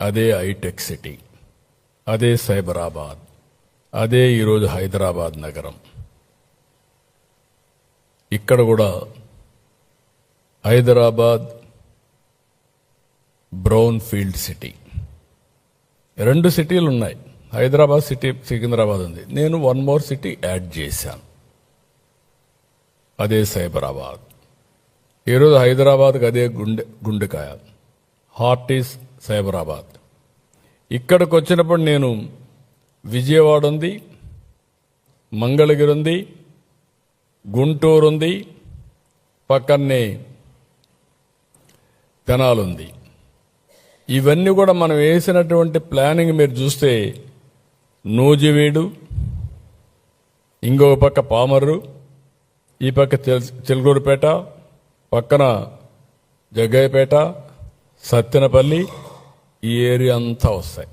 అదే హైటెక్ సిటీ, అదే సైబరాబాద్, అదే ఈరోజు హైదరాబాద్ నగరం. ఇక్కడ కూడా హైదరాబాద్ బ్రౌన్ ఫీల్డ్ సిటీ, 2 సిటీలు ఉన్నాయి. హైదరాబాద్ సిటీ, సికింద్రాబాద్ ఉంది. నేను 1 మోర్ సిటీ యాడ్ చేశాను, అదే సైబరాబాద్. ఈరోజు హైదరాబాద్కి అదే గుండెకాయ, హార్ట్ ఈస్ సైబరాబాద్. ఇక్కడికి వచ్చినప్పుడు నేను విజయవాడ ఉంది, మంగళగిరి ఉంది, గుంటూరు ఉంది, పక్కనే తెనాలి ఉంది. ఇవన్నీ కూడా మనం వేసినటువంటి ప్లానింగ్ మీరు చూస్తే నూజివీడు, ఇంకొక పక్క పామర్రు, ఈ పక్క చిలుకూరుపేట, పక్కన జగ్గయ్యపేట, సత్తెనపల్లి, ఈ ఏరియా అంతా వస్తాయి.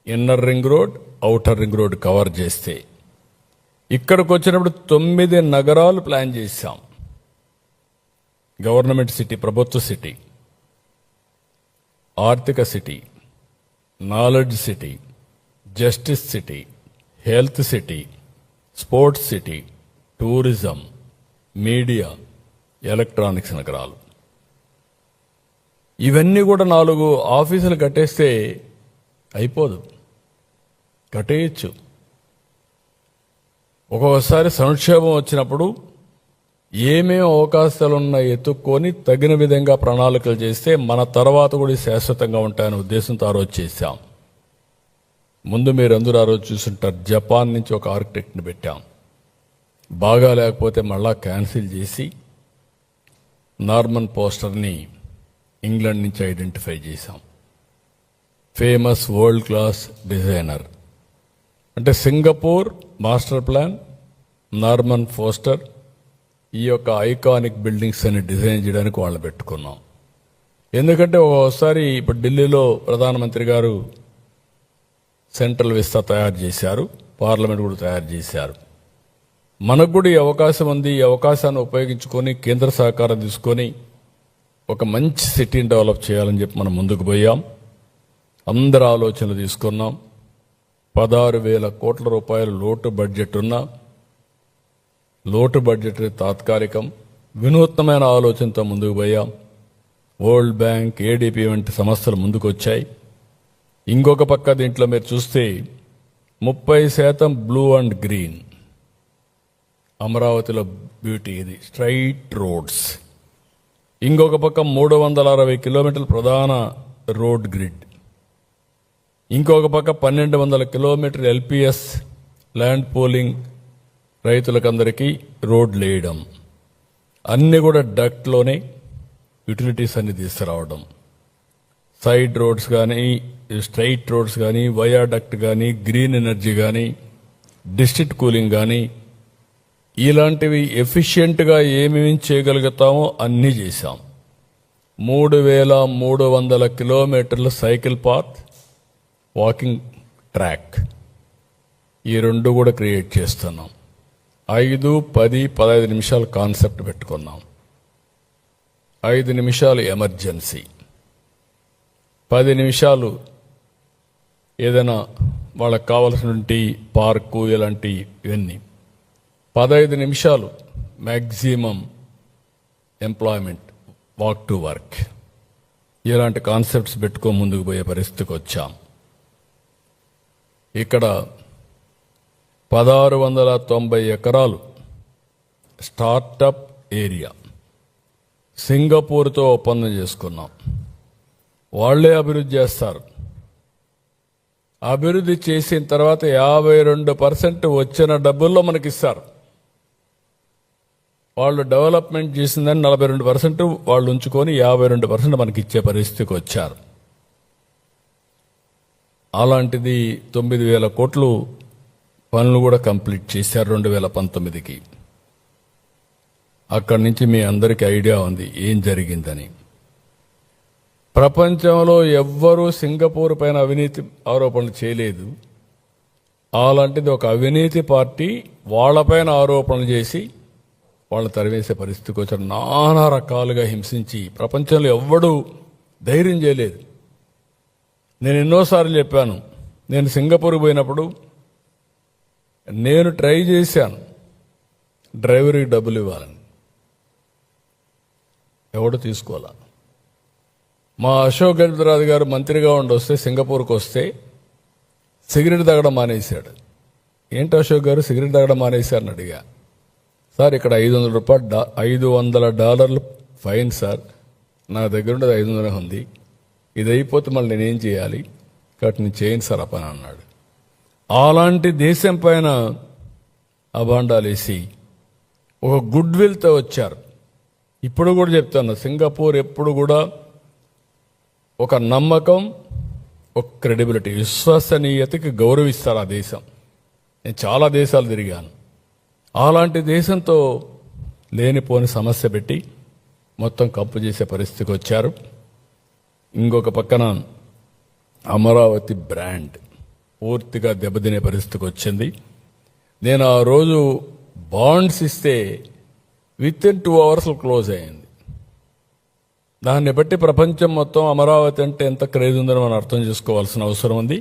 Inner ring road, outer ring road cover చేస్తే ఇక్కడికి వచ్చినప్పుడు 9 నగరాలు ప్లాన్ చేశాం. గవర్నమెంట్ సిటీ, ప్రభుత్వ సిటీ, ఆర్థిక city, knowledge city, justice city, health city, sports city, tourism, media, electronics నగరాలు. ఇవన్నీ కూడా 4 ఆఫీసులు కట్టేస్తే అయిపోదు, కట్టేయచ్చు. ఒక్కొక్కసారి సంక్షేమం వచ్చినప్పుడు ఏమేమి అవకాశాలున్నాయి ఎత్తుక్కొని తగిన విధంగా ప్రణాళికలు చేస్తే మన తర్వాత కూడా శాశ్వతంగా ఉంటాయనే ఉద్దేశంతో ఆ రోజు చేశాం. ముందు మీరందరూ ఆ రోజు చూసుంటారు, జపాన్ నుంచి ఒక ఆర్కిటెక్ట్ని పెట్టాం. బాగా లేకపోతే మళ్ళా క్యాన్సిల్ చేసి నార్మన్ పోస్టర్ని ఇంగ్లాండ్ నుంచి ఐడెంటిఫై చేశాం. ఫేమస్ వరల్డ్ క్లాస్ డిజైనర్ అంటే Singapore master plan, Norman poster ఈ యొక్క ఐకానిక్ బిల్డింగ్స్ అని డిజైన్ చేయడానికి వాళ్ళు పెట్టుకున్నాం. ఎందుకంటే ఒకసారి ఇప్పుడు ఢిల్లీలో ప్రధానమంత్రి గారు సెంట్రల్ విస్తా తయారు చేశారు, పార్లమెంట్ కూడా తయారు చేశారు. మనకు కూడా ఈ అవకాశం ఉంది. ఈ అవకాశాన్ని ఉపయోగించుకొని కేంద్ర సహకారం తీసుకొని ఒక మంచి సిటీని డెవలప్ చేయాలని చెప్పి మనం ముందుకు పోయాం. అందరి ఆలోచనలు తీసుకున్నాం. 16,000 కోట్ల రూపాయల లోటు బడ్జెట్ ఉన్న లోటు బడ్జెట్ తాత్కాలికం, వినూత్నమైన ఆలోచనతో ముందుకు పోయాం. వరల్డ్ బ్యాంక్, ఏడీపీ వంటి సంస్థలు ముందుకు వచ్చాయి. ఇంకొక పక్క దీంట్లో మీరు చూస్తే 30% బ్లూ అండ్ గ్రీన్, అమరావతిలో బ్యూటీ ఇది, స్ట్రైట్ రోడ్స్. ఇంకొక పక్క 360 కిలోమీటర్ల ప్రధాన రోడ్ గ్రిడ్. ఇంకొక పక్క 1200 కిలోమీటర్ ఎల్పిఎస్ ల్యాండ్ పూలింగ్, రైతులకందరికీ రోడ్లు వేయడం. అన్నీ కూడా డక్ట్లోనే యూటిలిటీస్ అన్ని తీసుకురావడం. సైడ్ రోడ్స్ కానీ, స్ట్రైట్ రోడ్స్ కానీ, వయాడక్ట్ కానీ, గ్రీన్ ఎనర్జీ కానీ, డిస్ట్రిక్ట్ కూలింగ్ కానీ, ఇలాంటివి ఎఫిషియెంట్గా ఏమేమి చేయగలుగుతామో అన్నీ చేశాం. 3,300 కిలోమీటర్ల సైకిల్ పాత్, వాకింగ్ ట్రాక్, ఈ రెండు కూడా క్రియేట్ చేస్తున్నాం. 5, 10, 15 నిమిషాలు కాన్సెప్ట్ పెట్టుకున్నాం. 5 నిమిషాలు ఎమర్జెన్సీ, 10 నిమిషాలు ఏదైనా వాళ్ళకి కావాల్సినటువంటి పార్కు ఇలాంటి ఇవన్నీ, 15 నిమిషాలు maximum employment, walk to work. ఇలాంటి కాన్సెప్ట్స్ పెట్టుకో ముందుకు పోయే పరిస్థితికి వచ్చాం. ఇక్కడ 1690 ఎకరాలు స్టార్టప్ ఏరియా సింగపూర్తో ఒప్పందం చేసుకున్నాం. వాళ్లే అభివృద్ధి చేస్తారు. అభివృద్ధి చేసిన తర్వాత 52% వచ్చిన డబ్బుల్లో మనకిస్తారు. వాళ్ళు డెవలప్మెంట్ చేసిందని 42% వాళ్ళు ఉంచుకొని 52% మనకి ఇచ్చే పరిస్థితికి వచ్చారు. అలాంటిది 9,000 కోట్లు పనులు కూడా కంప్లీట్ చేశారు 2019కి. అక్కడి నుంచి మీ అందరికీ ఐడియా ఉంది ఏం జరిగిందని. ప్రపంచంలో ఎవ్వరూ సింగపూర్ పైన అవినీతి ఆరోపణలు చేయలేదు. అలాంటిది ఒక అవినీతి పార్టీ వాళ్ళపైన ఆరోపణలు చేసి వాళ్ళు తరివేసే పరిస్థితికి వచ్చారు. నానా రకాలుగా హింసించి ప్రపంచంలో ఎవ్వడూ ధైర్యం చేయలేదు. నేను ఎన్నోసార్లు చెప్పాను, నేను సింగపూర్ పోయినప్పుడు నేను ట్రై చేశాను డ్రైవర్కి డబ్బులు ఇవ్వాలని, ఎవడు తీసుకోవాలా. మా అశోక్ గజపతిరాజు గారు మంత్రిగా వస్తే సింగపూర్కి వస్తే సిగరెట్ తాగడం మానేశాడు. ఏంటి అశోక్ గారు సిగరెట్ తాగడం మానేశారని అడిగా. సార్ ఇక్కడ $500 ఫైన్ సార్, నా దగ్గర ఉండేది 500 ఉంది, ఇది అయిపోతే మళ్ళీ నేనేం చేయాలి, కాబట్టి నేను చేయను సార్ అప్పని అన్నాడు. అలాంటి దేశం పైన అభాండాలు వేసి ఒక గుడ్ విల్తో వచ్చారు. ఇప్పుడు కూడా చెప్తాను, సింగపూర్ ఎప్పుడు కూడా ఒక నమ్మకం, ఒక క్రెడిబిలిటీ, విశ్వసనీయతకి గౌరవిస్తారు ఆ దేశం. నేను చాలా దేశాలు తిరిగాను. అలాంటి దేశంతో లేనిపోని సమస్య పెట్టి మొత్తం కంపు చేసే పరిస్థితికి వచ్చారు. ఇంకొక పక్కన అమరావతి బ్రాండ్ పూర్తిగా దెబ్బతినే పరిస్థితికి వచ్చింది. నేను ఆ రోజు బాండ్స్ ఇస్తే విత్ ఇన్ 2 hours క్లోజ్ అయింది. దాన్ని బట్టి ప్రపంచం మొత్తం అమరావతి అంటే ఎంత క్రేజ్ ఉందని మనం అర్థం చేసుకోవాల్సిన అవసరం ఉంది.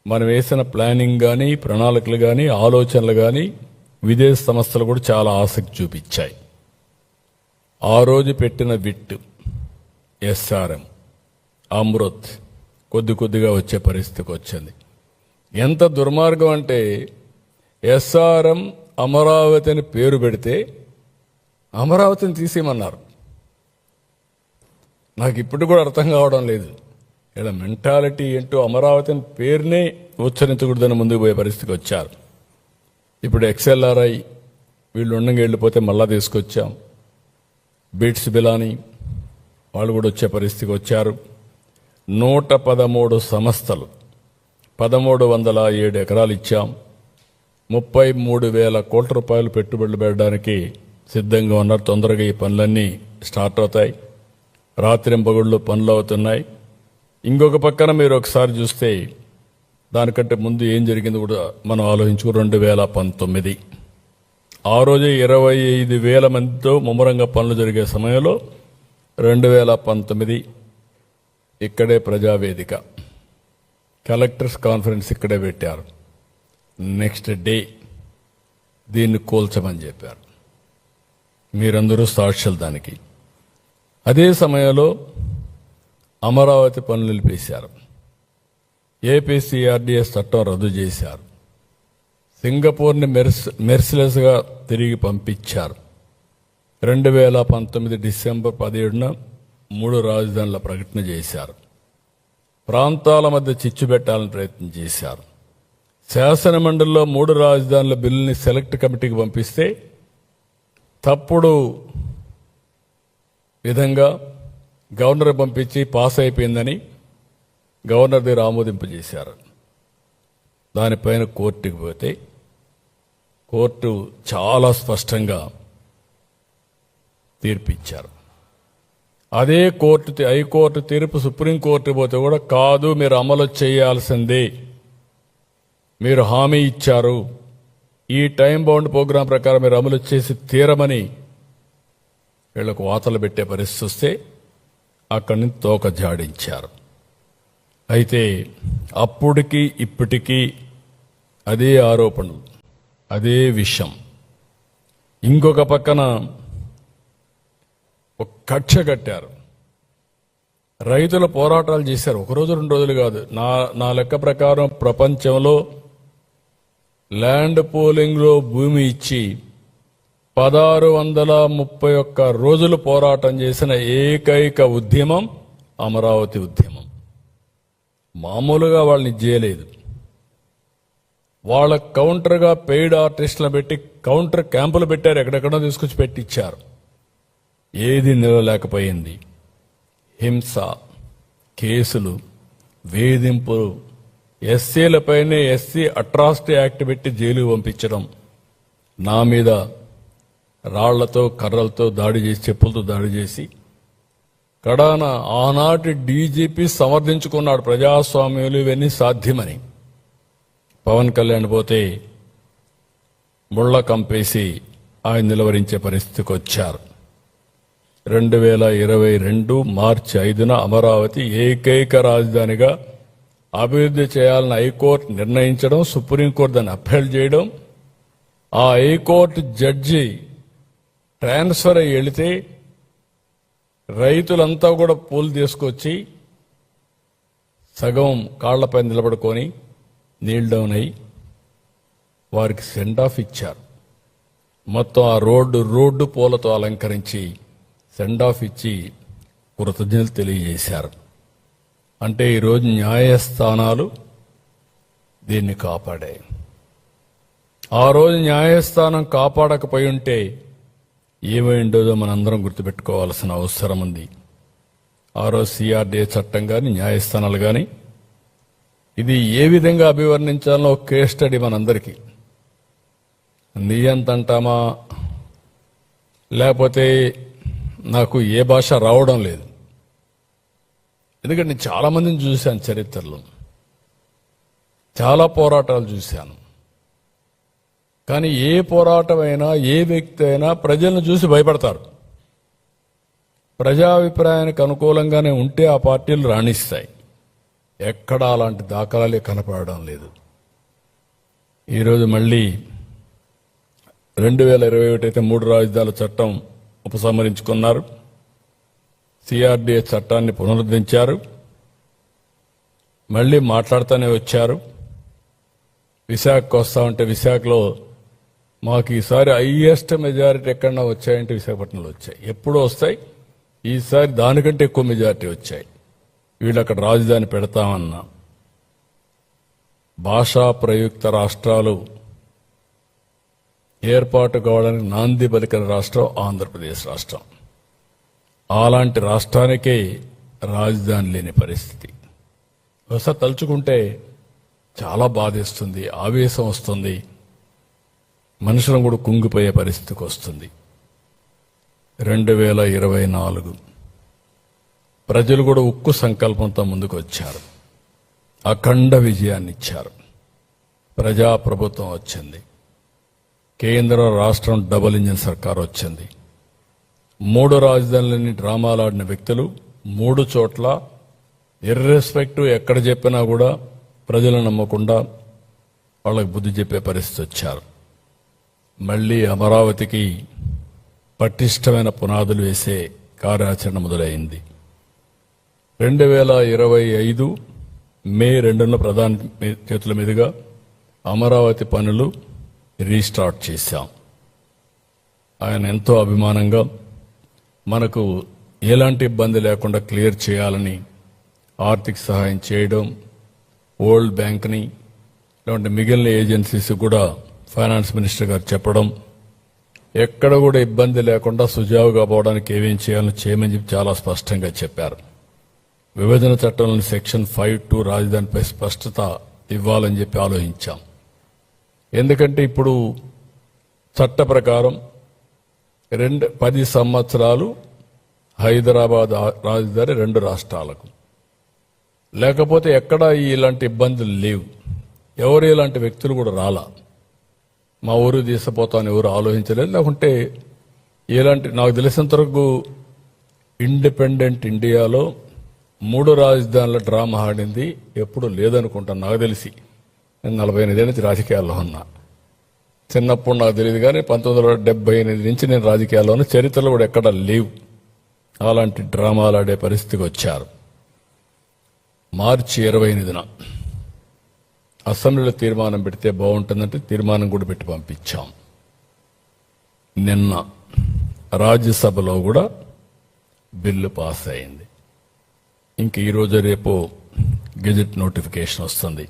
మనం వేసిన ప్లానింగ్ కానీ, ప్రణాళికలు కానీ, ఆలోచనలు కానీ విదేశీ సంస్థలు కూడా చాలా ఆసక్తి చూపించాయి. ఆ రోజు పెట్టిన విట్, ఎస్ఆర్ఎం, అమృత్ కొద్ది కొద్దిగా వచ్చే పరిస్థితికి వచ్చింది. ఎంత దుర్మార్గం అంటే ఎస్ఆర్ఎం అమరావతి అని పేరు పెడితే అమరావతిని తీసేయమన్నారు. నాకు ఇప్పుడు కూడా అర్థం కావడం లేదు. ఇలా మెంటాలిటీ ఏంటో, అమరావతిని పేరునే ఉచ్చరించకూడదని ముందుకు పోయే పరిస్థితికి వచ్చారు. ఇప్పుడు XLRI వీళ్ళు ఉండగా వెళ్ళిపోతే మళ్ళా తీసుకొచ్చాం. బిట్స్ బిలాని వాళ్ళు కూడా వచ్చే పరిస్థితికి వచ్చారు. 113 సంస్థలు 1307 ఎకరాలు ఇచ్చాం. 33,000 కోట్ల రూపాయలు పెట్టుబడులు పెట్టడానికి సిద్ధంగా ఉన్నారు. తొందరగా ఈ పనులన్నీ స్టార్ట్ అవుతాయి. రాత్రింబగళ్ళు పనులు అవుతున్నాయి. ఇంకొక పక్కన మీరు ఒకసారి చూస్తే దానికంటే ముందు ఏం జరిగింది కూడా మనం ఆలోచించుకో. 2019 ఆ రోజే 25,000 మందితో ముమ్మరంగా పనులు జరిగే సమయంలో 2019 ఇక్కడే ప్రజావేదిక కలెక్టర్స్ కాన్ఫరెన్స్ ఇక్కడే పెట్టారు. నెక్స్ట్ డే దీన్ని కూల్చమని చెప్పారు. మీరందరూ సాక్షులు దానికి. అదే సమయంలో అమరావతి పనులు నిలిపేశారు. ఏపీసీఆర్డీఎస్ చట్టం రద్దు చేశారు. సింగపూర్ని మెర్సిలెస్గా తిరిగి పంపించారు. 2019 డిసెంబర్ 17న 3 రాజధానుల ప్రకటన చేశారు. ప్రాంతాల మధ్య చిచ్చు పెట్టాలని ప్రయత్నం చేశారు. శాసనమండలిలో 3 రాజధానుల బిల్లుని సెలెక్ట్ కమిటీకి పంపిస్తే తప్పుడు విధంగా గవర్నర్ పంపించి పాస్ అయిపోయిందని గవర్నర్ దగ్గర ఆమోదింపజేశారు. దానిపైన కోర్టుకి పోతే కోర్టు చాలా స్పష్టంగా తీర్పిచ్చారు. అదే కోర్టు హైకోర్టు తీర్పు సుప్రీంకోర్టు పోతే కూడా కాదు, మీరు అమలు చేయాల్సిందే, మీరు హామీ ఇచ్చారు, ఈ టైం బౌండ్ ప్రోగ్రాం ప్రకారం మీరు అమలు చేసి తీరమని వీళ్లకు వాతలు పెట్టే పరిస్థితి వస్తే అక్కడి నుంచి తోక జాడించారు. అయితే అప్పటికి ఇప్పటికీ అదే ఆరోపణలు, అదే విషయం. ఇంకొక పక్కన ఒక కక్ష కట్టారు. రైతుల పోరాటాలు చేశారు. 1 రోజు 2 రోజులు కాదు. నా లెక్క ప్రకారం ప్రపంచంలో ల్యాండ్ పూలింగ్లో భూమి ఇచ్చి 1631 రోజులు పోరాటం చేసిన ఏకైక ఉద్యమం అమరావతి ఉద్యమం. మామూలుగా వాళ్ళని చేయలేదు. వాళ్ళ కౌంటర్గా పెయిడ్ ఆర్టిస్టులను పెట్టి కౌంటర్ క్యాంపులు పెట్టారు. ఎక్కడెక్కడో తీసుకొచ్చి పెట్టించారు. ఏది నిలవలేకపోయింది. హింస, కేసులు, వేధింపులు, ఎస్సీలపైనే ఎస్సీ అట్రాసిటీ యాక్ట్ పెట్టి జైలుకు పంపించడం, నా మీద రాళ్లతో కర్రలతో దాడి చేసి, చెప్పులతో దాడి చేసి, కడాన ఆనాటి డీజీపీ సమర్థించుకున్నాడు ప్రజాస్వామ్యులు ఇవన్నీ సాధ్యమని. పవన్ కళ్యాణ్ పోతే ముళ్ళ కంపేసి ఆయన నిలవరించే పరిస్థితికి వచ్చారు. 2022 మార్చి 5న అమరావతి ఏకైక రాజధానిగా అభివృద్ధి చేయాలని హైకోర్టు నిర్ణయించడం, సుప్రీంకోర్టు దాన్ని అప్పీల్ చేయడం, ఆ హైకోర్టు జడ్జి ట్రాన్స్ఫర్ అయ్యి వెళితే రైతులంతా కూడా పూలు తీసుకొచ్చి సగం కాళ్లపై నిలబడుకొని నీల్ డౌన్ అయి వారికి సెండ్ ఆఫ్ ఇచ్చారు. మొత్తం ఆ రోడ్డు పూలతో అలంకరించి సెండ్ ఆఫ్ ఇచ్చి కృతజ్ఞతలు తెలియజేశారు. అంటే ఈరోజు న్యాయస్థానాలు దీన్ని కాపాడాయి. ఆ రోజు న్యాయస్థానం కాపాడకపోయి ఉంటే ఏమైండోదో మనందరం గుర్తుపెట్టుకోవాల్సిన అవసరం ఉంది. ఆ రోజు సిఆర్డీఏ చట్టం కానీ న్యాయస్థానాలు కానీ ఇది ఏ విధంగా అభివర్ణించాలో కేస్ స్టడీ మనందరికీ. నియంత అంటామా, లేకపోతే నాకు ఏ భాష రావడం లేదు. ఎందుకంటే నేను చాలా మందిని చూశాను, చరిత్రలో చాలా పోరాటాలు చూశాను. కానీ ఏ పోరాటమైనా, ఏ వ్యక్తి అయినా ప్రజలను చూసి భయపడతారు. ప్రజాభిప్రాయానికి అనుకూలంగానే ఉంటే ఆ పార్టీలు రాణిస్తాయి. ఎక్కడా అలాంటి దాఖలాలే కనపడడం లేదు. ఈరోజు మళ్ళీ 2021 అయితే 3 రాజధానుల చట్టం ఉపసంహరించుకున్నారు. సిఆర్డీఏ చట్టాన్ని పునరుద్ధరించారు. మళ్ళీ మాట్లాడుతూనే వచ్చారు. విశాఖకు వస్తామంటే విశాఖలో మాకు ఈసారి హైయెస్ట్ మెజారిటీ ఎక్కడన్నా వచ్చాయంటే విశాఖపట్నంలో వచ్చాయి. ఎప్పుడూ వస్తాయి, ఈసారి దానికంటే ఎక్కువ మెజారిటీ వచ్చాయి. వీళ్ళు అక్కడ రాజధాని పెడతామన్నా. భాషా ప్రయుక్త రాష్ట్రాలు ఏర్పాటు కావడానికి నాంది పలికిన రాష్ట్రం ఆంధ్రప్రదేశ్ రాష్ట్రం. అలాంటి రాష్ట్రానికే రాజధాని లేని పరిస్థితి. ఒకసారి తలుచుకుంటే చాలా బాధేస్తుంది, ఆవేశం వస్తుంది, మనుషులను కూడా కుంగిపోయే పరిస్థితికి వస్తుంది. 2024 ప్రజలు కూడా ఉక్కు సంకల్పంతో ముందుకు వచ్చారు, అఖండ విజయాన్ని ఇచ్చారు. ప్రజాప్రభుత్వం వచ్చింది, కేంద్ర రాష్ట్రం డబుల్ ఇంజిన్ సర్కార్ వచ్చింది. 3 రాజధానులని డ్రామాలాడిన వ్యక్తులు 3 చోట్ల ఇర్రెస్పెక్టివ్ ఎక్కడ చెప్పినా కూడా ప్రజలు నమ్మకుండా వాళ్ళకి బుద్ధి చెప్పే పరిస్థితి వచ్చారు. మళ్లీ అమరావతికి పటిష్టమైన పునాదులు వేసే కార్యాచరణ మొదలైంది. 2025 మే 2న ప్రధాని చేతుల మీదుగా అమరావతి పనులు రీస్టార్ట్ చేశాం. ఆయన ఎంతో అభిమానంగా మనకు ఎలాంటి ఇబ్బంది లేకుండా క్లియర్ చేయాలని ఆర్థిక సహాయం చేయడం, వరల్డ్ బ్యాంక్ని ఇలాంటి మిగిలిన ఏజెన్సీస్ కూడా ఫైనాన్స్ మినిస్టర్ గారు చెప్పడం, ఎక్కడ కూడా ఇబ్బంది లేకుండా సుజావుగా పోవడానికి ఏమేం చేయాలని చేయమని చెప్పి చాలా స్పష్టంగా చెప్పారు. విభజన చట్టంలోని సెక్షన్ 5(2) రాజధానిపై స్పష్టత ఇవ్వాలని చెప్పి ఆలోచించాం. ఎందుకంటే ఇప్పుడు చట్ట ప్రకారం 10 సంవత్సరాలు హైదరాబాద్ రాజధాని 2 రాష్ట్రాలకు, లేకపోతే ఎక్కడా ఇలాంటి ఇబ్బందులు లేవు. ఎవరు ఇలాంటి వ్యక్తులు కూడా రాలా. మా ఊరు తీసిపోతామని ఎవరు ఆలోచించలేదు. లేకుంటే ఇలాంటి నాకు తెలిసినంత వరకు ఇండిపెండెంట్ ఇండియాలో 3 రాజధానుల డ్రామా ఆడింది ఎప్పుడు లేదనుకుంటాను. నాకు తెలిసి నేను 48 ఏళ్ళ నుంచి రాజకీయాల్లో ఉన్నా. చిన్నప్పుడు నాకు తెలియదు, కానీ 1978 నుంచి నేను రాజకీయాల్లో ఉన్న, చరిత్రలో కూడా ఎక్కడా లేవు అలాంటి డ్రామాలు ఆడే పరిస్థితికి వచ్చారు. మార్చి 28న అసెంబ్లీలో తీర్మానం పెడితే బాగుంటుందంటే తీర్మానం కూడా పెట్టి పంపించాం. నిన్న రాజ్యసభలో కూడా బిల్లు పాస్ అయింది. ఇంక ఈరోజు రేపు గెజెట్ నోటిఫికేషన్ వస్తుంది.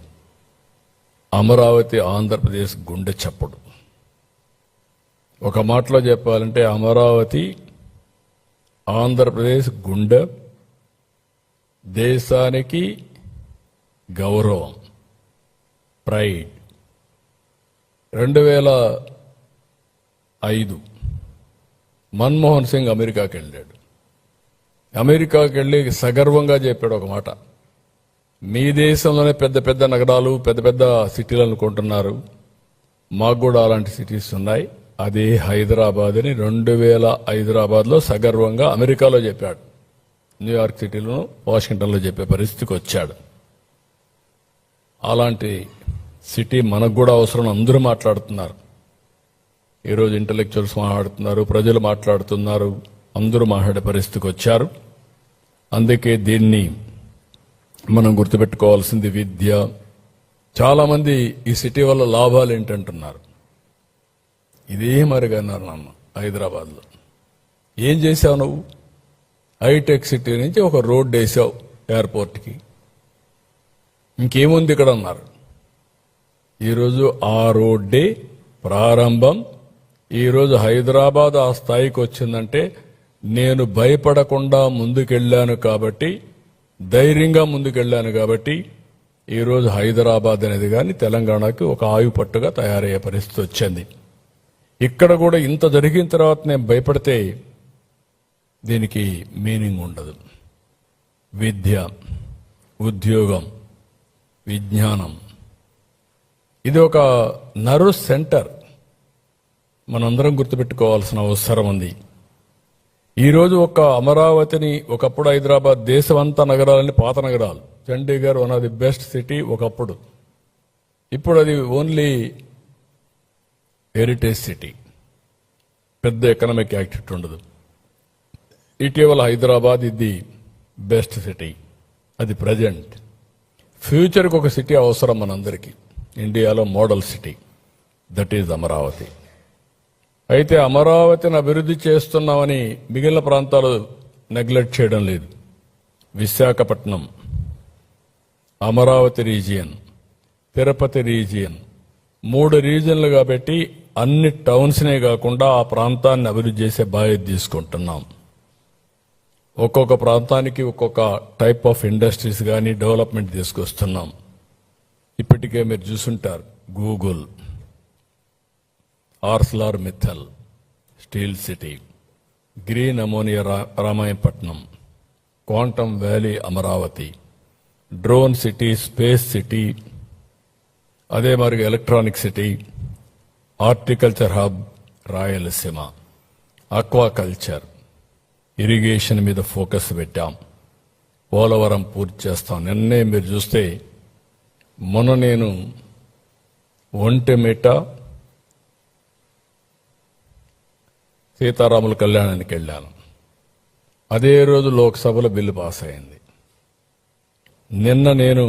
అమరావతి ఆంధ్రప్రదేశ్ గుండె చప్పుడు. ఒక మాటలో చెప్పాలంటే అమరావతి ఆంధ్రప్రదేశ్ గుండె, దేశానికి గౌరవం, ప్రైడ్. 2005 మన్మోహన్ సింగ్ అమెరికాకి వెళ్ళాడు. అమెరికాకి వెళ్ళి సగర్వంగా చెప్పాడు ఒక మాట, మీ దేశంలోనే పెద్ద పెద్ద నగరాలు, పెద్ద పెద్ద సిటీలు అనుకుంటున్నారు, మాకు కూడా అలాంటి సిటీస్ ఉన్నాయి, అదే హైదరాబాద్ అని 2000 హైదరాబాద్లో సగర్వంగా అమెరికాలో చెప్పాడు. న్యూయార్క్ సిటీలో, వాషింగ్టన్లో చెప్పే పరిస్థితికి వచ్చాడు. అలాంటి సిటీ మనకు కూడా అవసరం. అందరూ మాట్లాడుతున్నారు ఈరోజు, ఇంటలెక్చువల్స్ మాట్లాడుతున్నారు, ప్రజలు మాట్లాడుతున్నారు, అందరూ మాట్లాడే పరిస్థితికి వచ్చారు. అందుకే దీన్ని మనం గుర్తుపెట్టుకోవాల్సింది విద్య. చాలా మంది ఈ సిటీ వల్ల లాభాలు ఏంటంటున్నారు. ఇదే మరిగన్నారు నన్ను హైదరాబాద్లో. ఏం చేశావు నువ్వు? హైటెక్ సిటీ నుంచి ఒక రోడ్డు వేసావు ఎయిర్పోర్ట్కి, ఇంకేముంది ఇక్కడ అన్నారు. ఈరోజు ఆ రోడ్డే ప్రారంభం. ఈరోజు హైదరాబాద్ ఆ స్థాయికి వచ్చిందంటే నేను భయపడకుండా ముందుకెళ్లాను కాబట్టి, ధైర్యంగా ముందుకెళ్లాను కాబట్టి ఈరోజు హైదరాబాద్ అనేది కానీ తెలంగాణకి ఒక ఆయుపట్టుగా తయారయ్యే పరిస్థితి వచ్చింది. ఇక్కడ కూడా ఇంత జరిగిన తర్వాత నేను భయపడితే దీనికి మీనింగ్ ఉండదు. విద్య, ఉద్యోగం, విజ్ఞానం, ఇది ఒక నర్వ్ సెంటర్. మనందరం గుర్తుపెట్టుకోవాల్సిన అవసరం ఉంది. ఈరోజు ఒక అమరావతిని, ఒకప్పుడు హైదరాబాద్ దేశమంతా నగరాలని పాత నగరాలు, Chandigarh one of the best city ఒకప్పుడు, ఇప్పుడు అది ఓన్లీ హెరిటేజ్ సిటీ, పెద్ద ఎకనామిక్ యాక్టివిటీ ఉండదు. ఇటీవల హైదరాబాద్ ఇది బెస్ట్ సిటీ, అది ప్రజెంట్. ఫ్యూచర్కి ఒక సిటీ అవసరం మనందరికీ. ఇండియాలో model city, that is Amaravati. అయితే అమరావతిని అభివృద్ధి చేస్తున్నామని మిగిలిన ప్రాంతాలు నెగ్లెక్ట్ చేయడం లేదు. విశాఖపట్నం, అమరావతి రీజియన్, తిరుపతి రీజియన్, 3 రీజియన్లు కాబట్టి అన్ని టౌన్స్నే కాకుండా ఆ ప్రాంతాన్ని అభివృద్ధి చేసే బాధ్యత తీసుకుంటున్నాం. ఒక్కొక్క ప్రాంతానికి ఒక్కొక్క టైప్ ఆఫ్ ఇండస్ట్రీస్ కానీ డెవలప్మెంట్ తీసుకొస్తున్నాం. ఇప్పటికే మీరు చూసుంటారు, Google, Arcelor Mittal, steel city, green ammonia Ramayapatnam, quantum valley Amaravati, drone city, space city, అదే మరి electronic city, horticulture hub Rayalaseema, aquaculture, irrigation మీద ఫోకస్ పెట్టాం. పోలవరం పూర్తి చేస్తాం. నిన్నే మీరు చూస్తే మొన్న నేను ఒంటెమిట సీతారాముల కళ్యాణానికి వెళ్ళాను. అదే రోజు లోక్సభలో బిల్లు పాస్ అయింది. నిన్న నేను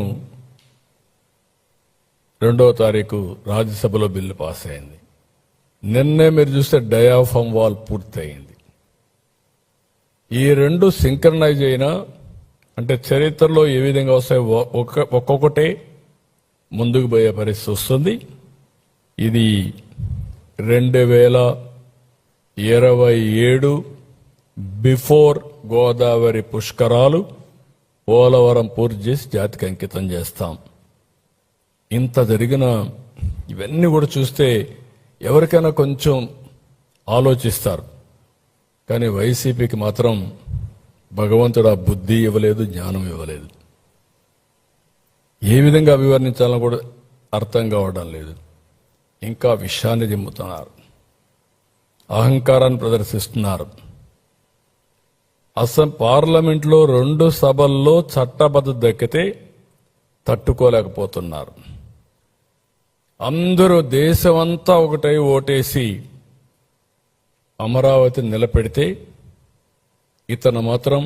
2వ తారీఖు రాజ్యసభలో బిల్లు పాస్ అయింది. నిన్నే మీరు చూస్తే డయాఫామ్ వాల్ పూర్తయింది. ఈ రెండు సింక్రనైజ్ అయినా అంటే చరిత్రలో ఏ విధంగా వస్తాయి ఒక్కొక్కటే ముందుకు పోయే పరిస్థితి వస్తుంది. ఇది 2027 బిఫోర్ గోదావరి పుష్కరాలు పోలవరం పూర్తి చేసి జాతికి అంకితం చేస్తాం. ఇంత జరిగిన ఇవన్నీ కూడా చూస్తే ఎవరికైనా కొంచెం ఆలోచిస్తారు. కానీ వైసీపీకి మాత్రం భగవంతుడు ఆ బుద్ధి ఇవ్వలేదు, జ్ఞానం ఇవ్వలేదు. ఏ విధంగా అభివర్ణించాలని కూడా అర్థం కావడం లేదు. ఇంకా విషయాన్ని దిమ్ముతున్నారు, అహంకారాన్ని ప్రదర్శిస్తున్నారు. పార్లమెంట్లో 2 సభల్లో చట్టబద్ధత దక్కితే తట్టుకోలేకపోతున్నారు. అందరూ దేశమంతా ఒకటై ఓటేసి అమరావతి నిలబెడితే ఇతను మాత్రం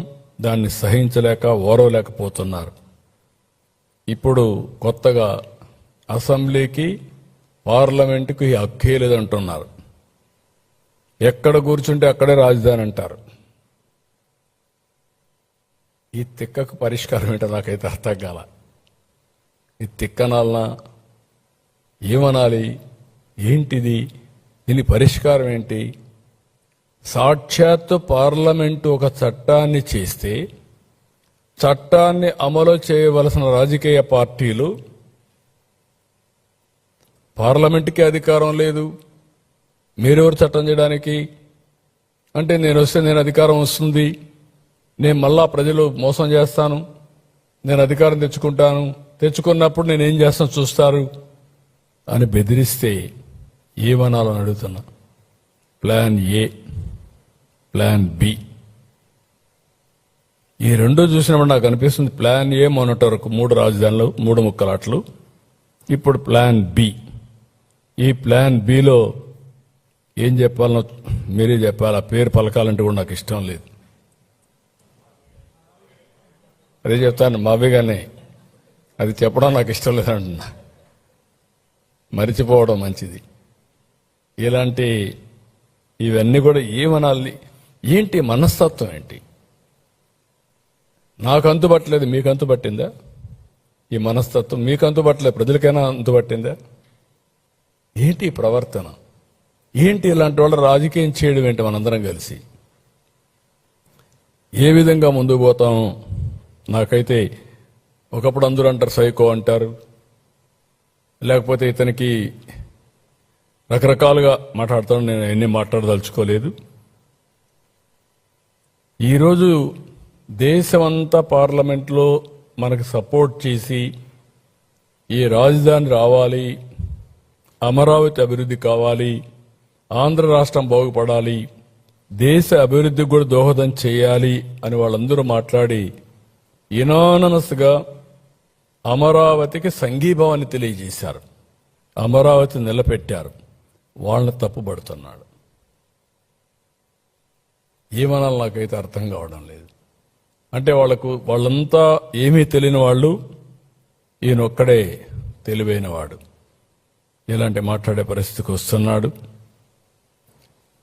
దాన్ని సహించలేక ఓరవలేకపోతున్నారు. ఇప్పుడు కొత్తగా అసెంబ్లీకి పార్లమెంటుకు ఈ హక్కే లేదంటున్నారు. ఎక్కడ కూర్చుంటే అక్కడే రాజధాని అంటారు. ఈ తిక్కకు పరిష్కారం ఏంటో నాకైతే అర్థం కాల. ఈ తిక్కనాలనా ఏమనాలి? ఏంటిది? దీని పరిష్కారం ఏంటి? సాక్షాత్తు పార్లమెంటు ఒక చట్టాన్ని చేస్తే చట్టాన్ని అమలు చేయవలసిన రాజకీయ పార్టీలు పార్లమెంటుకి అధికారం లేదు, మీరెవరు చట్టం చేయడానికి అంటే నేను వస్తే నేను అధికారం వస్తుంది, నేను మళ్ళా ప్రజలు మోసం చేస్తాను, నేను అధికారం తెచ్చుకుంటాను, తెచ్చుకున్నప్పుడు నేనేం చేస్తాను చూస్తారు అని బెదిరిస్తే ఏమనాలని అడుగుతున్నా. ప్లాన్ ఏ, ప్లాన్ బి, ఈ రెండో చూసినప్పుడు నాకు అనిపిస్తుంది ప్లాన్ ఏ మొన్నటి వరకు 3 రాజధానులు 3 ముక్కలాట్లు, ఇప్పుడు ప్లాన్ బి. ఈ ప్లాన్ బిలో ఏం చెప్పాలనో మీరే చెప్పాలి. ఆ పేరు పలకాలంటే కూడా నాకు ఇష్టం లేదు. అదే చెప్తాను మావిగానే, అది చెప్పడం నాకు ఇష్టం లేదంటున్నా. మరిచిపోవడం మంచిది. ఇలాంటి ఇవన్నీ కూడా ఏమనాలి? ఏంటి మనస్తత్వం ఏంటి? నాకు అంతుపట్టలేదు, మీకు అంతుపట్టిందా? ఈ మనస్తత్వం మీకు అంతుపట్టలేదు, ప్రజలకైనా అంతుపట్టిందా? ఏంటి ప్రవర్తన? ఏంటి ఇలాంటి వాళ్ళ రాజకీయం చేయడం ఏంటి? మనందరం కలిసి ఏ విధంగా ముందుకు పోతాము? నాకైతే ఒకప్పుడు అందరూ అంటారు సైకో అంటారు, లేకపోతే ఇతనికి రకరకాలుగా మాట్లాడతాను. నేను ఎన్ని మాట్లాడదలుచుకోలేదు. ఈరోజు దేశమంతా పార్లమెంట్లో మనకు సపోర్ట్ చేసి ఈ రాజధాని రావాలి, అమరావతి అభివృద్ధి కావాలి, ఆంధ్ర రాష్ట్రం బాగుపడాలి, దేశ అభివృద్ధికి కూడా దోహదం చేయాలి అని వాళ్ళందరూ మాట్లాడి యునానమస్గా అమరావతికి సంఘీభావాన్ని తెలియజేశారు, అమరావతి నిలబెట్టారు. వాళ్ళని తప్పుపడుతున్నాడు. ఏమనాలి నాకైతే అర్థం కావడం లేదు. అంటే వాళ్ళంతా ఏమీ తెలియని వాళ్ళు, ఈయనొక్కడే తెలివైన వాడు. ఇలాంటి మాట్లాడే పరిస్థితికి వస్తున్నాడు.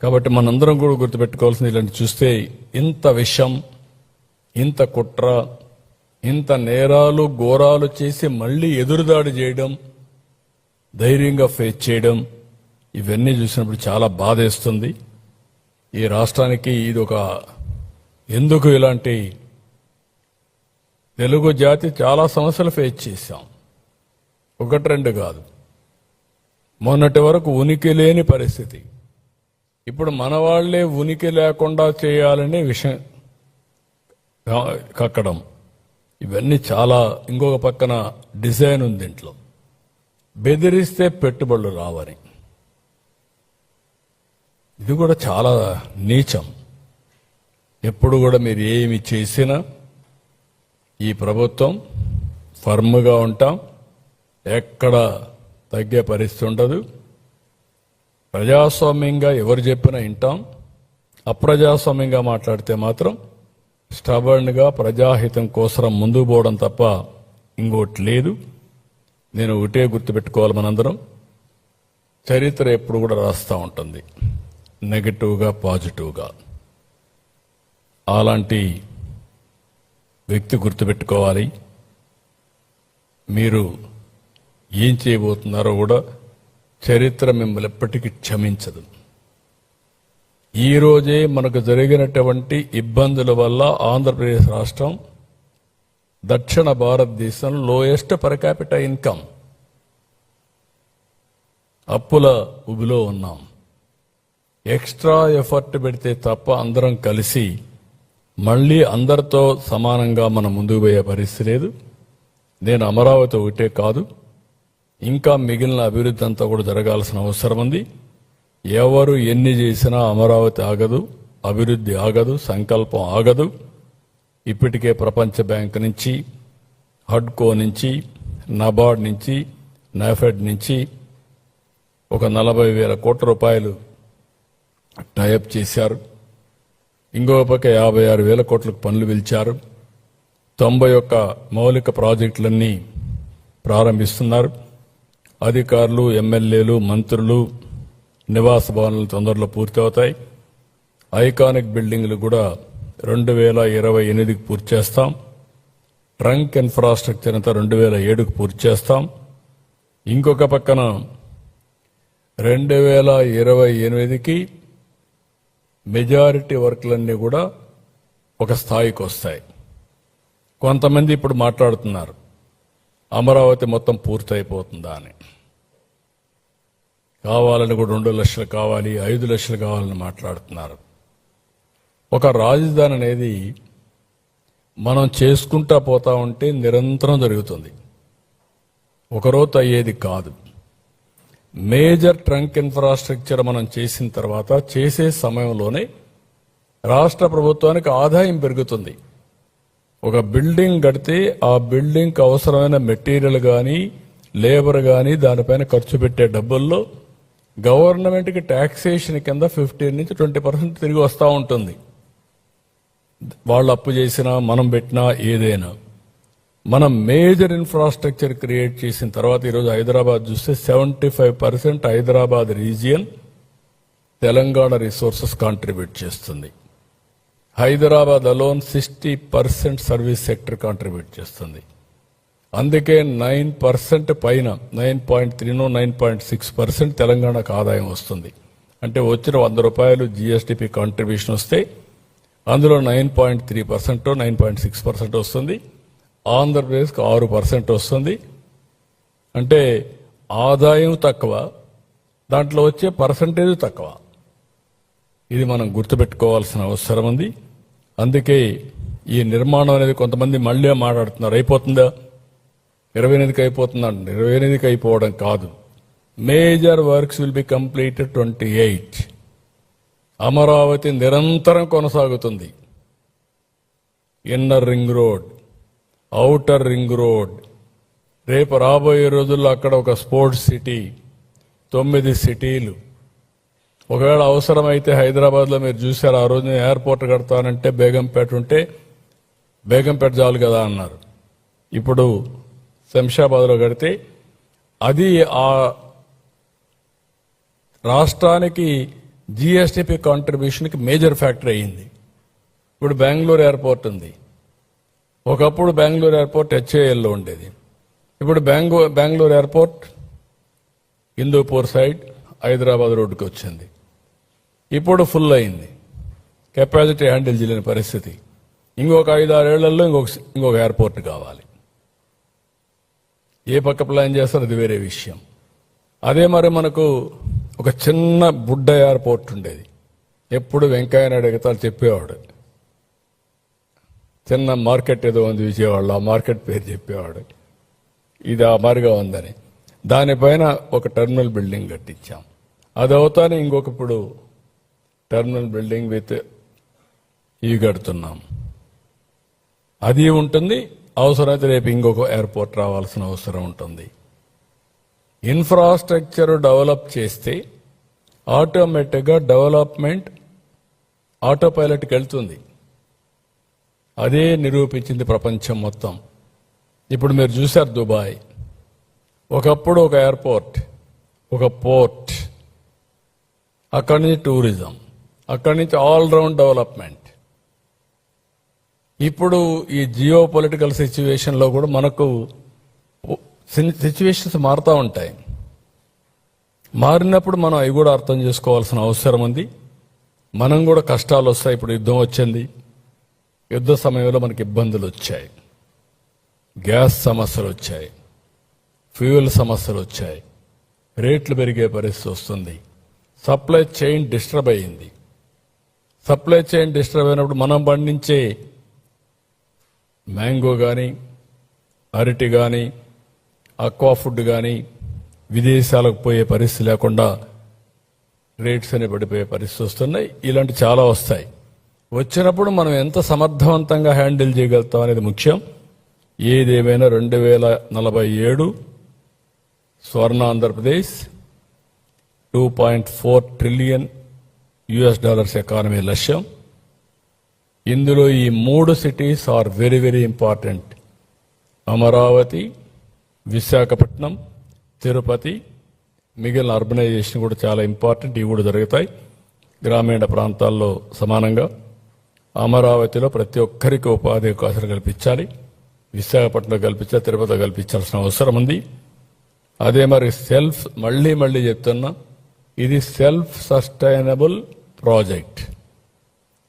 కాబట్టి మనందరం కూడా గుర్తుపెట్టుకోవాల్సింది, ఇలాంటి చూస్తే ఇంత విషం, ఇంత కుట్ర, ఇంత నేరాలు ఘోరాలు చేసి మళ్ళీ ఎదురుదాడి చేయడం, ధైర్యంగా ఫేస్ చేయడం, ఇవన్నీ చూసినప్పుడు చాలా బాధేస్తుంది. ఈ రాష్ట్రానికి ఇది ఒక ఎందుకు ఇలాంటి తెలుగు జాతి చాలా సమస్యలు ఫేస్ చేశాం. ఒకటి రెండు కాదు. మొన్నటి వరకు ఉనికి లేని పరిస్థితి. ఇప్పుడు మన వాళ్లే ఉనికి లేకుండా చేయాలనే విషయం కక్కడం. ఇవన్నీ చాలా. ఇంకొక పక్కన డిజైన్ ఉంది ఇంట్లో. బెదిరిస్తే పెట్టుబడులు రావని. ఇది కూడా చాలా నీచం. ఎప్పుడు కూడా మీరు ఏమి చేసినా ఈ ప్రభుత్వం ఫర్మ్గా ఉంటాం. ఎక్కడ తగ్గే పరిస్థితి ఉండదు. ప్రజాస్వామ్యంగా ఎవరు చెప్పినా వింటాం. అప్రజాస్వామ్యంగా మాట్లాడితే మాత్రం స్టబర్న్గా ప్రజాహితం కోసం ముందుకు పోవడం తప్ప ఇంకోటి లేదు. నేను ఒకటే గుర్తుపెట్టుకోవాలి, మనందరం చరిత్ర ఎప్పుడు కూడా రాస్తూ ఉంటుంది, నెగటివ్గా పాజిటివ్గా. అలాంటి వ్యక్తి గుర్తుపెట్టుకోవాలి. మీరు ఏం చేయబోతున్నారో కూడా చరిత్ర మిమ్మల్ని ఎప్పటికీ క్షమించదు. ఈ రోజే మనకు జరిగినటువంటి ఇబ్బందుల వల్ల ఆంధ్రప్రదేశ్ రాష్ట్రం దక్షిణ భారతదేశం లోయెస్ట్ పర్ క్యాపిటల్ ఇన్కమ్, అప్పుల ఉబిలో ఉన్నాం. ఎక్స్ట్రా ఎఫర్ట్ పెడితే తప్ప అందరం కలిసి మళ్ళీ అందరితో సమానంగా మనం ముందుకు పోయే పరిస్థితి లేదు. నేను అమరావతి ఒకటే కాదు, ఇంకా మిగిలిన అభివృద్ధి అంతా కూడా జరగాల్సిన అవసరం ఉంది. ఎవరు ఎన్ని చేసినా అమరావతి ఆగదు, అభివృద్ధి ఆగదు, సంకల్పం ఆగదు. ఇప్పటికే ప్రపంచ బ్యాంక్ నుంచి, హడ్కో నుంచి, నబార్డ్ నుంచి, నాఫెడ్ నుంచి ఒక 40,000 కోట్ల రూపాయలు టైఅప్ చేశారు. ఇంకో పక్క 56,000 కోట్లకు పనులు పిలిచారు. 91 మౌలిక ప్రాజెక్టులన్నీ ప్రారంభిస్తున్నారు. అధికారులు, ఎమ్మెల్యేలు, మంత్రులు నివాస భవనాలు తొందరలో పూర్తవుతాయి. ఐకానిక్ బిల్డింగ్లు కూడా 2028కి పూర్తి చేస్తాం. ట్రంక్ ఇన్ఫ్రాస్ట్రక్చర్ అంతా 2007కు పూర్తి చేస్తాం. ఇంకొక పక్కన 2028కి మెజారిటీ వర్క్లన్నీ కూడా ఒక స్థాయికి వస్తాయి. కొంతమంది ఇప్పుడు మాట్లాడుతున్నారు అమరావతి మొత్తం పూర్తయిపోతుందా అని. కావాలని కూడా 2 లక్షలు కావాలి, 5 లక్షలు కావాలని మాట్లాడుతున్నారు. ఒక రాజధాని అనేది మనం చేసుకుంటా పోతా ఉంటే నిరంతరం జరుగుతుంది, ఒకరోజు అయ్యేది కాదు. మేజర్ ట్రంక్ ఇన్ఫ్రాస్ట్రక్చర్ మనం చేసిన తర్వాత చేసే సమయంలోనే రాష్ట్ర ప్రభుత్వానికి ఆదాయం పెరుగుతుంది. ఒక బిల్డింగ్ కడితే ఆ బిల్డింగ్కి అవసరమైన మెటీరియల్ కానీ, లేబర్ కానీ, దానిపైన ఖర్చు పెట్టే డబ్బుల్లో గవర్నమెంట్కి ట్యాక్సేషన్ కింద 15 నుంచి 20% తిరిగి వస్తూ ఉంటుంది. వాళ్ళు అప్పు చేసినా, మనం పెట్టినా, ఏదైనా. మనం మేజర్ ఇన్ఫ్రాస్ట్రక్చర్ క్రియేట్ చేసిన తర్వాత ఈరోజు హైదరాబాద్ చూస్తే 75% Hyderabad region Telangana resources contribute చేస్తుంది. Hyderabad alone 60% service sector contribute చేస్తుంది. అందుకే 9% పైన 9.3 9.6% తెలంగాణకు ఆదాయం వస్తుంది. అంటే వచ్చిన 100 రూపాయలు జీఎస్టీపీ కాంట్రిబ్యూషన్ వస్తే అందులో 9.3% 9.6% వస్తుంది. ఆంధ్రప్రదేశ్కి 6% వస్తుంది. అంటే ఆదాయం తక్కువ, దాంట్లో వచ్చే పర్సంటేజ్ తక్కువ. ఇది మనం గుర్తుపెట్టుకోవాల్సిన అవసరం ఉంది. అందుకే ఈ నిర్మాణం అనేది కొంతమంది మళ్ళీ మాట్లాడుతున్నారు, అయిపోతుందా 28కి అయిపోతుందండి. 28కి అయిపోవడం కాదు, major works will be completed 28. Amaravati నిరంతరం కొనసాగుతుంది. Inner ring road, outer ring road, రేపు రాబోయే రోజుల్లో అక్కడ ఒక స్పోర్ట్స్ సిటీ, 9 సిటీలు. ఒకవేళ అవసరమైతే హైదరాబాద్లో మీరు చూశారు, ఆ రోజు ఎయిర్పోర్ట్ కడతానంటే బేగంపేట ఉంటే బేగంపేట చాలు కదా అన్నారు. ఇప్పుడు శంషాబాద్లో కడితే అది ఆ రాష్ట్రానికి జీఎస్టీపీ కాంట్రిబ్యూషన్కి మేజర్ ఫ్యాక్టర్ అయ్యింది. ఇప్పుడు బెంగళూరు ఎయిర్పోర్ట్ ఉంది. ఒకప్పుడు బెంగళూరు ఎయిర్పోర్ట్ హెచ్ఏఎల్లో ఉండేది. ఇప్పుడు బెంగళూరు ఎయిర్పోర్ట్ హిందూపూర్ సైడ్ హైదరాబాద్ రోడ్డుకి వచ్చింది. ఇప్పుడు ఫుల్ అయింది. కెపాసిటీ హ్యాండిల్ చేయలేని పరిస్థితి. ఇంకొక 5-6 ఏళ్లలో ఇంకొక ఎయిర్పోర్ట్ కావాలి. ఏ పక్క ప్లాన్ చేస్తారో అది వేరే విషయం. అదే మరి మనకు ఒక చిన్న బుడ్డ ఎయిర్పోర్ట్ ఉండేది. ఎప్పుడు వెంకయ్య నాయుడు ఎగతాలు చెప్పేవాడు. చిన్న మార్కెట్ ఏదో ఉంది విజయవాడలో, ఆ మార్కెట్ పేరు చెప్పేవాడు. ఇది ఆ మారిగా ఉందని దానిపైన ఒక టెర్మినల్ బిల్డింగ్ కట్టించాం. అది అవుతానే ఇంకొక ఇప్పుడు టెర్మినల్ బిల్డింగ్ విత్ ఇవి కడుతున్నాం. అది ఉంటుంది. అవసరమైతే రేపు ఇంకొక ఎయిర్పోర్ట్ రావాల్సిన అవసరం ఉంటుంది. ఇన్ఫ్రాస్ట్రక్చర్ డెవలప్ చేస్తే ఆటోమేటిక్గా డెవలప్మెంట్ ఆటో పైలట్కి వెళ్తుంది. అదే నిరూపించింది ప్రపంచం మొత్తం. ఇప్పుడు మీరు చూశారు దుబాయ్. ఒకప్పుడు ఒక ఎయిర్పోర్ట్, ఒక పోర్ట్, అక్కడి నుంచి టూరిజం, అక్కడి నుంచి ఆల్రౌండ్ డెవలప్మెంట్. ఇప్పుడు ఈ జియో పొలిటికల్ సిచ్యువేషన్లో కూడా మనకు సిచ్యువేషన్స్ మారుతూ ఉంటాయి. మారినప్పుడు మనం అవి కూడా అర్థం చేసుకోవాల్సిన అవసరం ఉంది. మనం కూడా కష్టాలు వస్తాయి. ఇప్పుడు యుద్ధం వచ్చింది. యుద్ధ సమయంలో మనకి ఇబ్బందులు వచ్చాయి. గ్యాస్ సమస్యలు వచ్చాయి, ఫ్యూయల్ సమస్యలు వచ్చాయి, రేట్లు పెరిగే పరిస్థితి వస్తుంది. సప్లై చైన్ డిస్టర్బ్ అయ్యింది. సప్లై చైన్ డిస్టర్బ్ అయినప్పుడు మనం పండించే మ్యాంగో కానీ, అరటి కానీ, అక్వా ఫుడ్ కానీ విదేశాలకు పోయే పరిస్థితి లేకుండా రేట్స్ అని పడిపోయే పరిస్థితి వస్తున్నాయి. ఇలాంటి చాలా వస్తాయి. వచ్చినప్పుడు మనం ఎంత సమర్థవంతంగా హ్యాండిల్ చేయగలుగుతాం అనేది ముఖ్యం. ఏదేమైనా 2047 స్వర్ణ ఆంధ్రప్రదేశ్ $2.4 ట్రిలియన్ ఎకానమీ లక్ష్యం. ఇందులో ఈ 3 cities are very very important. Amaravati, Visakhapatnam, Tirupati, మిగిలిన అర్బనైజేషన్ కూడా చాలా ఇంపార్టెంట్. ఇవి కూడా జరుగుతాయి గ్రామీణ ప్రాంతాల్లో సమానంగా. అమరావతిలో ప్రతి ఒక్కరికి ఉపాధి అవకాశాలు కల్పించాలి. విశాఖపట్నంలో కల్పించాలి, తిరుపతిలో కల్పించాల్సిన అవసరం ఉంది. అదే మరి మళ్ళీ చెప్తున్నా, ఇది self sustainable project,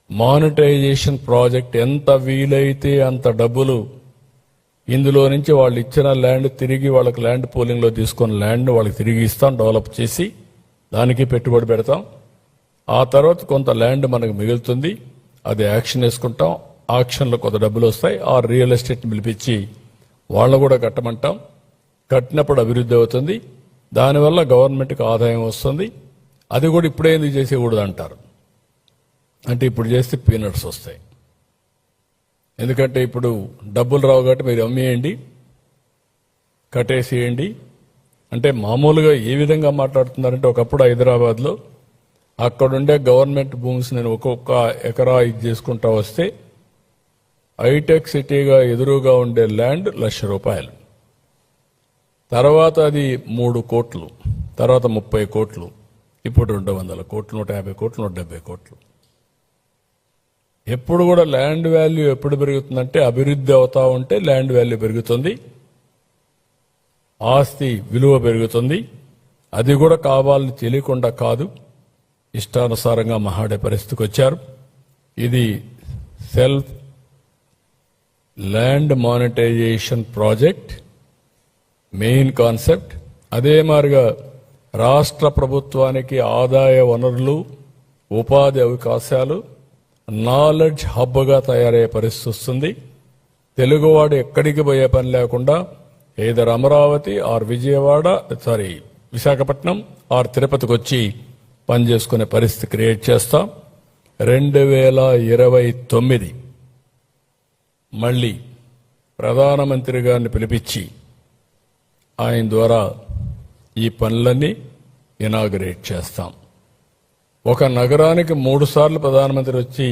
monetisation project. ఎంత వీలైతే అంత డబ్బులు ఇందులో నుంచి వాళ్ళు ఇచ్చిన ల్యాండ్ తిరిగి వాళ్ళకి ల్యాండ్ పూలింగ్లో తీసుకున్న ల్యాండ్ వాళ్ళకి తిరిగి ఇస్తాం, డెవలప్ చేసి దానికి పెట్టుబడి పెడతాం. ఆ తర్వాత కొంత ల్యాండ్ మనకు మిగులుతుంది, అది యాక్షన్ వేసుకుంటాం. ఆక్షన్లో కొంత డబ్బులు వస్తాయి. ఆ రియల్ ఎస్టేట్ని పిలిపించి వాళ్ళను కూడా కట్టమంటాం. కట్టినప్పుడు అభివృద్ధి అవుతుంది. దానివల్ల గవర్నమెంట్కి ఆదాయం వస్తుంది. అది కూడా ఇప్పుడే ఎందుకు చేసేకూడదు అంటారు. అంటే ఇప్పుడు చేస్తే పీనట్స్ వస్తాయి. ఎందుకంటే ఇప్పుడు డబ్బులు రావు కాబట్టి మీరు అమ్మేయండి, కట్టేసేయండి. అంటే మామూలుగా ఏ విధంగా మాట్లాడుతున్నారంటే, ఒకప్పుడు హైదరాబాద్లో అక్కడుండే గవర్నమెంట్ భూమ్స్ నేను ఒక్కొక్క ఎకరా ఇది చేసుకుంటా వస్తే హైటెక్ సిటీగా ఎదురుగా ఉండే ల్యాండ్ ₹1,00,000. తర్వాత అది 3 కోట్లు, తర్వాత 30 కోట్లు, ఇప్పుడు 200 కోట్లు, 150 కోట్లు, 170 కోట్లు. ఎప్పుడు కూడా ల్యాండ్ వాల్యూ ఎప్పుడు పెరుగుతుందంటే అభివృద్ధి అవుతా ఉంటే ల్యాండ్ వాల్యూ పెరుగుతుంది, ఆస్తి విలువ పెరుగుతుంది. అది కూడా కావాలని తెలియకుండా కాదు, ఇష్టానుసారంగా మహాడే పరిస్థితికి వచ్చారు. ఇది self land monetisation project main concept. అదే మాదిరిగా రాష్ట్ర ప్రభుత్వానికి ఆదాయ వనరులు, ఉపాధి అవకాశాలు, నాలెడ్జ్ హబ్గా తయారయ్యే పరిస్థితి వస్తుంది. తెలుగువాడు ఎక్కడికి పోయే పని లేకుండా either Amaravati or Visakhapatnam or తిరుపతికి వచ్చి పనిచేసుకునే పరిస్థితి క్రియేట్ చేస్తాం. 2029 మళ్ళీ ప్రధానమంత్రి గారిని పిలిపించి ఆయన ద్వారా ఈ పనులన్నీ ఇనాగరేట్ చేస్తాం. ఒక నగరానికి 3 సార్లు ప్రధానమంత్రి వచ్చి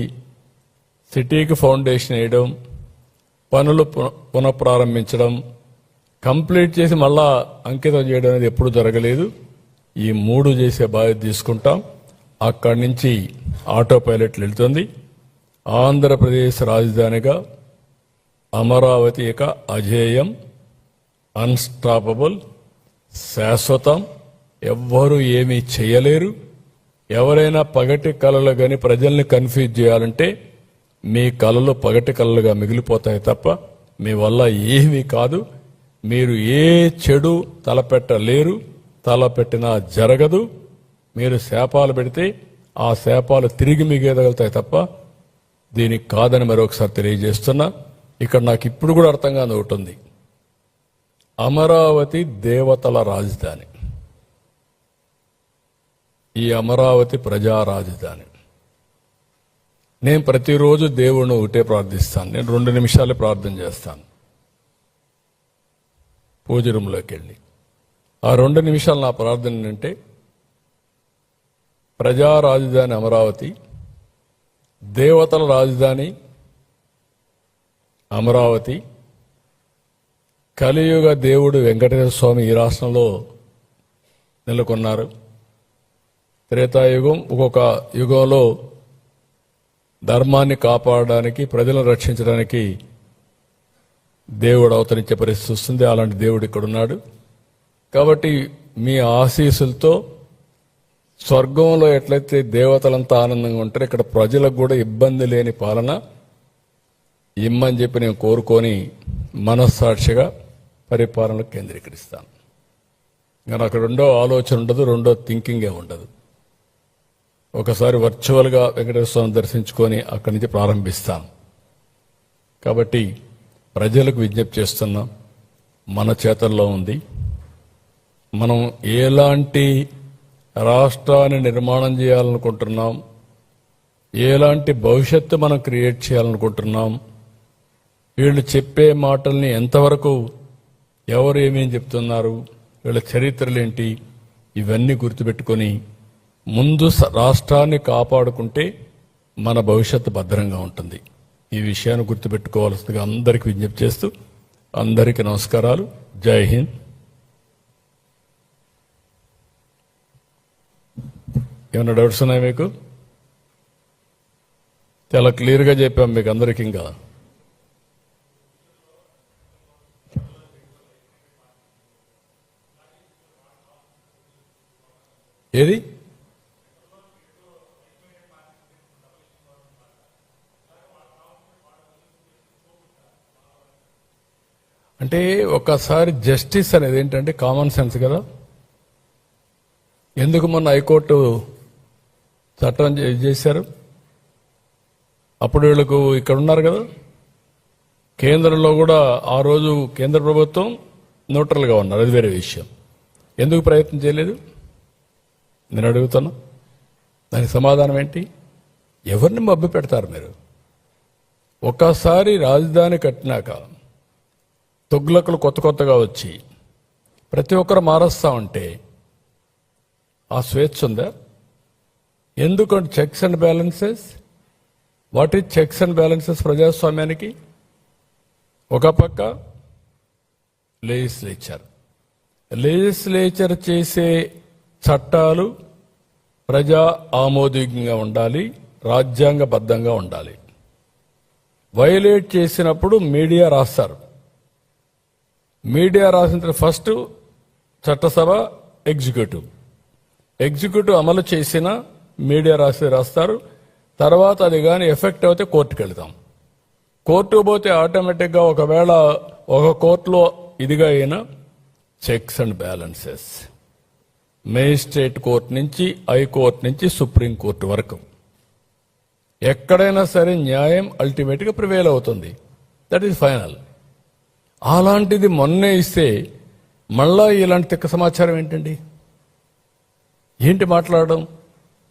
సిటీకి ఫౌండేషన్ వేయడం, పనులు పునఃప్రారంభించడం, కంప్లీట్ చేసి మళ్ళా అంకితం చేయడం అనేది ఎప్పుడు జరగలేదు. ఈ 3 చేసే బాధ్యత తీసుకుంటాం. అక్కడి నుంచి ఆటో పైలట్లు వెళ్తుంది. ఆంధ్రప్రదేశ్ రాజధానిగా అమరావతి అజేయం, అన్స్టాపబుల్, శాశ్వతం, ఎవ్వరూ ఏమీ చేయలేరు. ఎవరైనా పగటి కళలు కానీ ప్రజల్ని కన్ఫ్యూజ్ చేయాలంటే మీ కళలు పగటి కళలుగా మిగిలిపోతాయి తప్ప మీ వల్ల ఏమీ కాదు. మీరు ఏ చెడు తలపెట్టలేరు, తలపెట్టినా జరగదు. మీరు శాపాలు పెడితే ఆ శాపాలు తిరిగి మిగేదగలుగుతాయి తప్ప దీనికి కాదని మరొకసారి తెలియజేస్తున్నా. ఇక్కడ నాకు ఇప్పుడు కూడా అర్థం కాని ఒకటి ఉంది. అమరావతి దేవతల రాజధాని, ఈ అమరావతి ప్రజా రాజధాని. నేను ప్రతిరోజు దేవుణ్ణి ఒకటే ప్రార్థిస్తాను. నేను 2 నిమిషాలే ప్రార్థన చేస్తాను పూజ రూమ్లోకి వెళ్ళి. ఆ 2 నిమిషాలు నా ప్రార్థన ఏంటంటే, ప్రజా రాజధాని అమరావతి, దేవతల రాజధాని అమరావతి, కలియుగ దేవుడు వెంకటేశ్వర స్వామి ఈ రాష్ట్రంలో నెలకొన్నారు. త్రేతాయుగం ఒక్కొక్క యుగంలో ధర్మాన్ని కాపాడడానికి, ప్రజలను రక్షించడానికి దేవుడు అవతరించే పరిస్థితి వస్తుంది. అలాంటి దేవుడు ఇక్కడున్నాడు. కాబట్టి మీ ఆశీస్సులతో స్వర్గంలో ఎట్లయితే దేవతలంతా ఆనందంగా ఉంటారో ఇక్కడ ప్రజలకు కూడా ఇబ్బంది లేని పాలన ఇమ్మని చెప్పి నేను కోరుకొని మనస్సాక్షిగా పరిపాలనకు కేంద్రీకరిస్తాను. ఇంకా నాకు రెండో ఆలోచన ఉండదు, రెండో థింకింగే ఉండదు. ఒకసారి వర్చువల్గా వెంకటేశ్వర స్వామిని దర్శించుకొని అక్కడి నుంచి ప్రారంభిస్తాను. కాబట్టి ప్రజలకు విజ్ఞప్తి చేస్తున్నాం, మన చేతల్లో ఉంది. మనం ఎలాంటి రాష్ట్రాన్ని నిర్మాణం చేయాలనుకుంటున్నాం, ఎలాంటి భవిష్యత్తు మనం క్రియేట్ చేయాలనుకుంటున్నాం, వీళ్ళు చెప్పే మాటల్ని ఎంతవరకు ఎవరు ఏమేం చెప్తున్నారు, వీళ్ళ చరిత్రలేంటి, ఇవన్నీ గుర్తుపెట్టుకొని ముందు రాష్ట్రాన్ని కాపాడుకుంటే మన భవిష్యత్తు భద్రంగా ఉంటుంది. ఈ విషయాన్ని గుర్తుపెట్టుకోవాల్సిందిగా అందరికీ విజ్ఞప్తి చేస్తూ అందరికీ నమస్కారాలు. జై హింద్. ఏమైనా డౌట్స్ ఉన్నాయి మీకు? చాలా క్లియర్గా చెప్పాం మీకు అందరికీ. ఇంకా ఏది అంటే ఒకసారి జస్టిస్ అనేది ఏంటంటే కామన్ సెన్స్ కదా. ఎందుకు మొన్న హైకోర్టు చట్టం చేశారు? అప్పుడు వీళ్ళకు ఇక్కడ ఉన్నారు కదా, కేంద్రంలో కూడా ఆ రోజు కేంద్ర ప్రభుత్వం న్యూట్రల్గా ఉన్నారు, అది వేరే విషయం. ఎందుకు ప్రయత్నం చేయలేదు నేను అడుగుతాను. దానికి సమాధానం ఏంటి? ఎవరిని మభ్య పెడతారు మీరు? ఒకసారి రాజధాని కట్టినాక తొగ్లకులు కొత్తగా వచ్చి ప్రతి ఒక్కరు మారుస్తా ఉంటే ఆ స్వేచ్ఛ ఉందా? ఎందుకంటే checks and balances. What is checks and balances ప్రజాస్వామ్యానికి? ఒక పక్క లెజిస్లేచర్ చేసే చట్టాలు ప్రజా ఆమోదయోగ్యంగా ఉండాలి, రాజ్యాంగబద్ధంగా ఉండాలి. వైలేట్ చేసినప్పుడు మీడియా రాస్తారు. మీడియా రాసిన ఫస్ట్ చట్టసభ, ఎగ్జిక్యూటివ్ అమలు చేసిన మీడియా రాస్తారు. తర్వాత అది కానీ ఎఫెక్ట్ అయితే కోర్టుకు వెళ్తాం. కోర్టుకు పోతే ఆటోమేటిక్గా ఒకవేళ ఒక కోర్టులో ఇదిగా అయినా checks and balances, magistrate court నుంచి హైకోర్టు నుంచి సుప్రీంకోర్టు వరకు ఎక్కడైనా సరే న్యాయం అల్టిమేట్గా ప్రివేల్ అవుతుంది. That is final. అలాంటిది మొన్నే ఇస్తే మళ్ళా ఇలాంటి తిక్క సమాచారం ఏంటండి? ఏంటి మాట్లాడడం?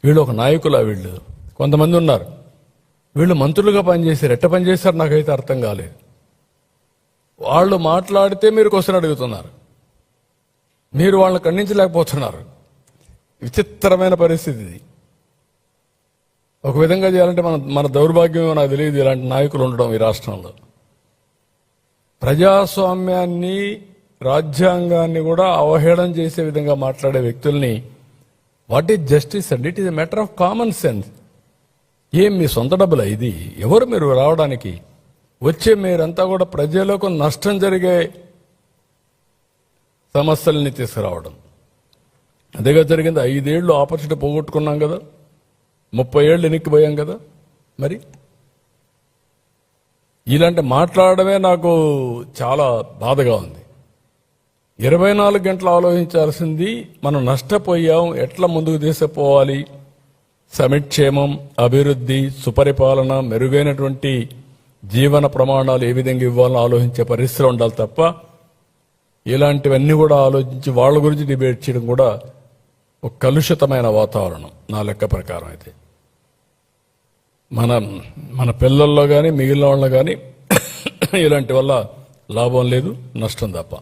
వీళ్ళు ఒక నాయకులా? వీళ్ళు కొంతమంది ఉన్నారు, వీళ్ళు మంత్రులుగా పనిచేశారు. ఎట్ట పనిచేశారు నాకైతే అర్థం కాలేదు. వాళ్ళు మాట్లాడితే మీరు క్వశ్చన్ అడుగుతున్నారు, మీరు వాళ్ళని ఖండించలేకపోతున్నారు. విచిత్రమైన పరిస్థితి ఇది. ఒక విధంగా చేయాలంటే మన దౌర్భాగ్యమేమో నాకు తెలియదు ఇలాంటి నాయకులు ఉండడం ఈ రాష్ట్రంలో. ప్రజాస్వామ్యాన్ని, రాజ్యాంగాన్ని కూడా అవహేళన చేసే విధంగా మాట్లాడే వ్యక్తుల్ని వాట్ ఈజ్ జస్టిస్ అండి? It is a matter of common sense. ఏం మీ సొంత డబ్బులా ఇది? ఎవరు మీరు రావడానికి? వచ్చే మీరంతా కూడా ప్రజలకు నష్టం జరిగే సమస్యల్ని తీసుకురావడం. అదేగా జరిగింది. 5 ఏళ్ళు ఆపర్చునిటీ పోగొట్టుకున్నాం కదా, 30 ఏళ్ళు వెనక్కిపోయాం కదా. మరి ఇలాంటి మాట్లాడమే నాకు చాలా బాధగా ఉంది. 24 గంటలు ఆలోచించాల్సింది మనం నష్టపోయాం, ఎట్లా ముందుకు తీసుకుపోవాలి, సమిక్షేమం, అభివృద్ధి, సుపరిపాలన, మెరుగైనటువంటి జీవన ప్రమాణాలు ఏ విధంగా ఇవ్వాలని ఆలోచించే పరిస్థితులు ఉండాలి తప్ప ఇలాంటివన్నీ కూడా ఆలోచించి వాళ్ళ గురించి డిబేట్ చేయడం కూడా ఒక కలుషితమైన వాతావరణం నా లెక్క ప్రకారం. అయితే మన పిల్లల్లో కానీ మిగిలిన వాళ్ళలో కానీ ఇలాంటి వల్ల లాభం లేదు, నష్టం తప్ప.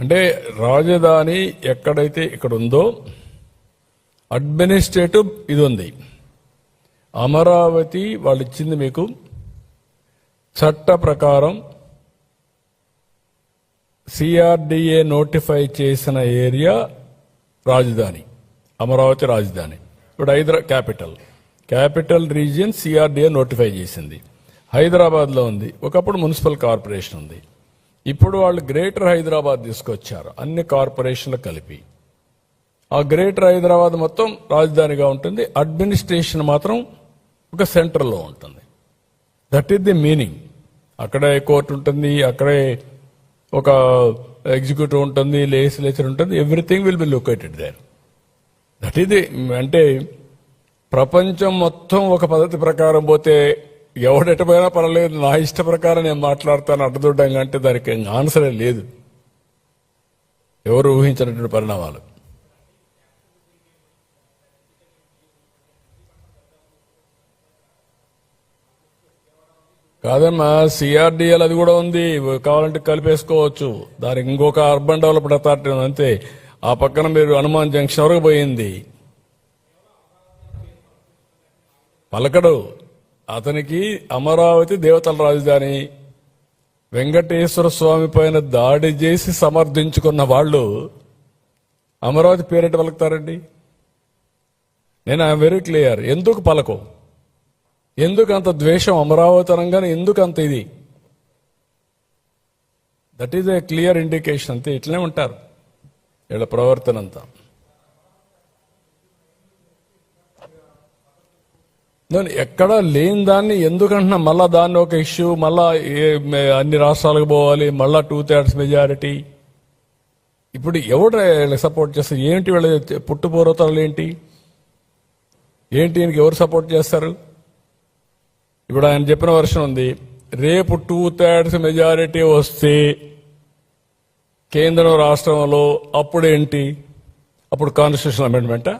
అంటే రాజధాని ఎక్కడైతే ఇక్కడ ఉందో అడ్మినిస్ట్రేటివ్ ఇది ఉంది. అమరావతి వాళ్ళు ఇచ్చింది మీకు చట్ట ప్రకారం సిఆర్డిఏ నోటిఫై చేసిన ఏరియా రాజధాని, అమరావతి రాజధాని. ఇప్పుడు క్యాపిటల్ రీజియన్ సిఆర్డిఏ నోటిఫై చేసింది, హైదరాబాద్లో ఉంది. ఒకప్పుడు మున్సిపల్ కార్పొరేషన్ ఉంది. ఇప్పుడు వాళ్ళు గ్రేటర్ హైదరాబాద్ తీసుకొచ్చారు, అన్ని కార్పొరేషన్లు కలిపి. ఆ గ్రేటర్ హైదరాబాద్ మొత్తం రాజధానిగా ఉంటుంది, అడ్మినిస్ట్రేషన్ మాత్రం ఒక సెంటర్లో ఉంటుంది. That is the meaning. అక్కడే కోర్టు ఉంటుంది, అక్కడే ఒక ఎగ్జిక్యూటివ్ ఉంటుంది, లెజిస్లేచర్ ఉంటుంది, everything will be located there. That is the. అంటే ప్రపంచం మొత్తం ఒక పద్ధతి ప్రకారం పోతే ఎవడెటపోయినా పర్వాలేదు, నా ఇష్ట ప్రకారం నేను మాట్లాడతాను అడ్డదొడ్డంగా అంటే దానికి ఆన్సరే లేదు. ఎవరు ఊహించినటువంటి పరిణామాలు. కాదమ్మా, సిఆర్డిఎల్ అది కూడా ఉంది, కావాలంటే కలిపేసుకోవచ్చు. దానికి ఇంకొక అర్బన్ డెవలప్మెంట్ అథారిటీ ఉంది అంతే. ఆ పక్కన మీరు హనుమాన్ జంక్షన్ వరకు పోయింది. పలకడు అతనికి అమరావతి దేవతల రాజధాని. వెంకటేశ్వర స్వామి పైన దాడి చేసి సమర్థించుకున్న వాళ్ళు అమరావతి పేరెట్ పలుకుతారండి? నేను ఐఎమ్ వెరీ క్లియర్. ఎందుకు పలకో? ఎందుకు అంత ద్వేషం అమరావతి అనగానే? ఎందుకు అంత ఇది? That is a clear indication. అంతే, ఇట్లనే ఉంటారు వీళ్ళ ప్రవర్తన అంతా. నేను ఎక్కడా లేని దాన్ని ఎందుకంటున్నా మళ్ళా దాన్ని ఒక ఇష్యూ, మళ్ళా అన్ని రాష్ట్రాలకు పోవాలి, మళ్ళా 2/3 మెజారిటీ. ఇప్పుడు ఎవరు వీళ్ళకి సపోర్ట్ చేస్తారు? ఏంటి వీళ్ళ పుట్టుపూర్వతలు ఏంటి? ఈయనకి ఎవరు సపోర్ట్ చేస్తారు? ఇప్పుడు ఆయన చెప్పిన వర్షన్ ఉంది, రేపు 2/3 మెజారిటీ వస్తే కేంద్రం రాష్ట్రంలో అప్పుడేంటి? అప్పుడు కాన్స్టిట్యూషన్ అమెండ్మెంటా?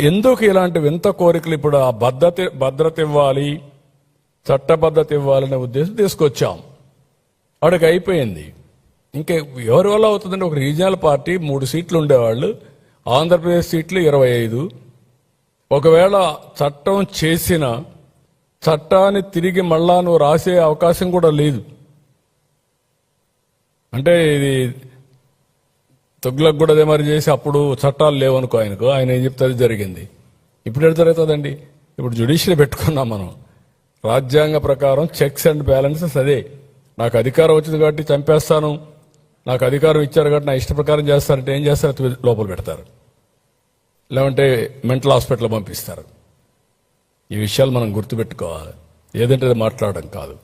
ఎందుకు ఇలాంటి వింత కోరికలు? ఇప్పుడు ఆ భద్రత ఇవ్వాలి, చట్టబద్ధత ఇవ్వాలనే ఉద్దేశం తీసుకొచ్చాం. వాడికి అయిపోయింది. ఇంకా ఎవరి వల్ల అవుతుందంటే, ఒక రీజనల్ పార్టీ 3 సీట్లు ఉండేవాళ్ళు, ఆంధ్రప్రదేశ్ సీట్లు 25. ఒకవేళ చట్టం చేసిన చట్టాన్ని తిరిగి మళ్ళా నువ్వు రాసే అవకాశం కూడా లేదు. అంటే ఇది తొగ్గులకు కూడా అదే మరి చేసి అప్పుడు చట్టాలు లేవనుకో ఆయనకు, ఆయన ఏం చెప్తే అది జరిగింది. ఇప్పుడు ఎటు జరుగుతుందండి? ఇప్పుడు జ్యుడిషియరీ పెట్టుకున్నాం మనం. రాజ్యాంగ ప్రకారం చెక్స్ అండ్ బ్యాలెన్సెస్ అదే. నాకు అధికారం వచ్చింది కాబట్టి చంపేస్తాను, నాకు అధికారం ఇచ్చారు కాబట్టి నా ఇష్ట ప్రకారం చేస్తారంటే ఏం చేస్తారు? లోపల పెడతారు, లేదంటే మెంటల్ హాస్పిటల్ పంపిస్తారు. ఈ విషయాలు మనం గుర్తుపెట్టుకోవాలి. ఏదంటే అది మాట్లాడడం కాదు.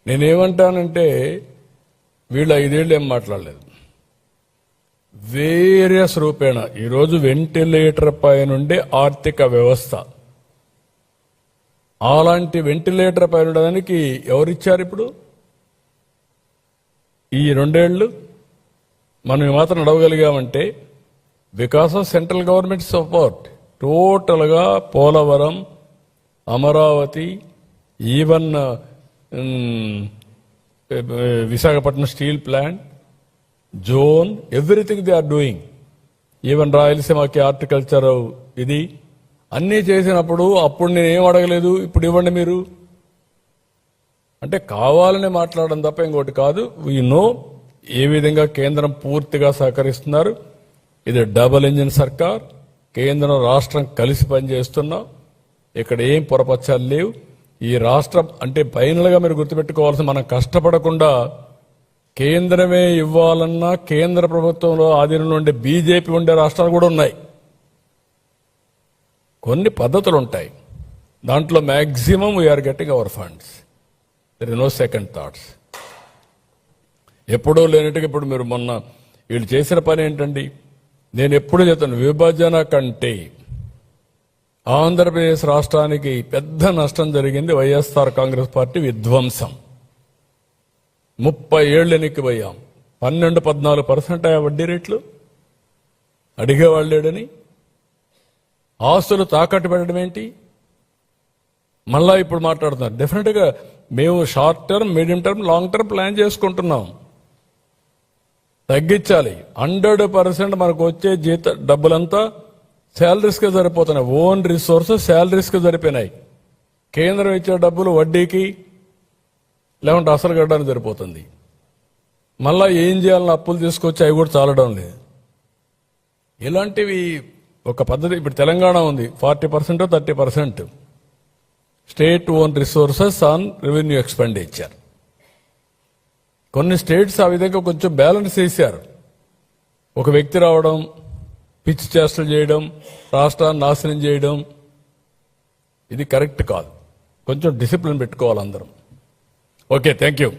నేనేమంటానంటే, వీళ్ళు 5 ఏళ్ళు ఏం మాట్లాడలేదు. వేరియస్ రూపేణ ఈరోజు వెంటిలేటర్ పై నుండి ఆర్థిక వ్యవస్థ, అలాంటి వెంటిలేటర్ పై ఉండడానికి ఎవరిచ్చారు? ఇప్పుడు ఈ 2 ఏళ్ళు మనం మాత్రం నడవగలిగామంటే because of central government support. టోటల్గా Polavaram, Amaravati, even Visakhapatnam steel plant, zone, everything they are doing. Even రాయలసీమకి హార్టికల్చర్ ఇది అన్నీ చేసినప్పుడు అప్పుడు నేనేం అడగలేదు, ఇప్పుడు ఇవ్వండి మీరు అంటే కావాలని మాట్లాడడం తప్ప ఇంకోటి కాదు. వీ నో ఏ విధంగా కేంద్రం పూర్తిగా సహకరిస్తున్నారు. ఇది డబుల్ ఇంజిన్ సర్కార్. కేంద్రం రాష్ట్రం కలిసి పనిచేస్తున్నాం. ఇక్కడ ఏం పొరపచ్చాలు లేవు. ఈ రాష్ట్రం అంటే ఫైనల్గా మీరు గుర్తుపెట్టుకోవాల్సిన, మనం కష్టపడకుండా కేంద్రమే ఇవ్వాలన్నా కేంద్ర ప్రభుత్వంలో ఆధీనంలో ఉండే బీజేపీ ఉండే రాష్ట్రాలు కూడా ఉన్నాయి. కొన్ని పద్ధతులు ఉంటాయి. దాంట్లో maximum we are getting our funds. There is no second thoughts. ఎప్పుడూ లేనట్టుగా ఇప్పుడు మీరు మొన్న వీళ్ళు చేసిన పని ఏంటండి? నేను ఎప్పుడు చెప్తాను, విభజన కంటే ఆంధ్రప్రదేశ్ రాష్ట్రానికి పెద్ద నష్టం జరిగింది వైఎస్ఆర్ కాంగ్రెస్ పార్టీ విధ్వంసం. 30 ఏళ్ళు ఎన్నికపోయాం. 12-14% వడ్డీ రేట్లు అడిగేవాళ్ళు లేడని, ఆస్తులు తాకట్టు పెట్టడం ఏంటి? మళ్ళా ఇప్పుడు మాట్లాడుతున్నారు. డెఫినెట్గా మేము short term, medium term, long term plan చేసుకుంటున్నాం. తగ్గించాలి. 100% మనకు వచ్చే డబ్బులంతా శాలరీస్కి సరిపోతున్నాయి. Own resources శాలరీస్కి సరిపోయినాయి. కేంద్రం ఇచ్చే డబ్బులు వడ్డీకి లేకుంటే అసలు కట్టడానికి సరిపోతుంది. మళ్ళా ఏం చేయాలని అప్పులు తీసుకొచ్చి అవి కూడా చాలడం లేదు. ఇలాంటివి ఒక పద్ధతి. ఇప్పుడు తెలంగాణ ఉంది, 40% 30% state own resources on revenue expenditure. కొన్ని స్టేట్స్ ఆ విధంగా కొంచెం బ్యాలెన్స్ చేశారు. ఒక వ్యక్తి రావడం, పిచ్చి చేష్టలు చేయడం, రాష్ట్రాన్ని నాశనం చేయడం, ఇది కరెక్ట్ కాదు. కొంచెం డిసిప్లిన్ పెట్టుకోవాలి అందరం. Okay, thank you.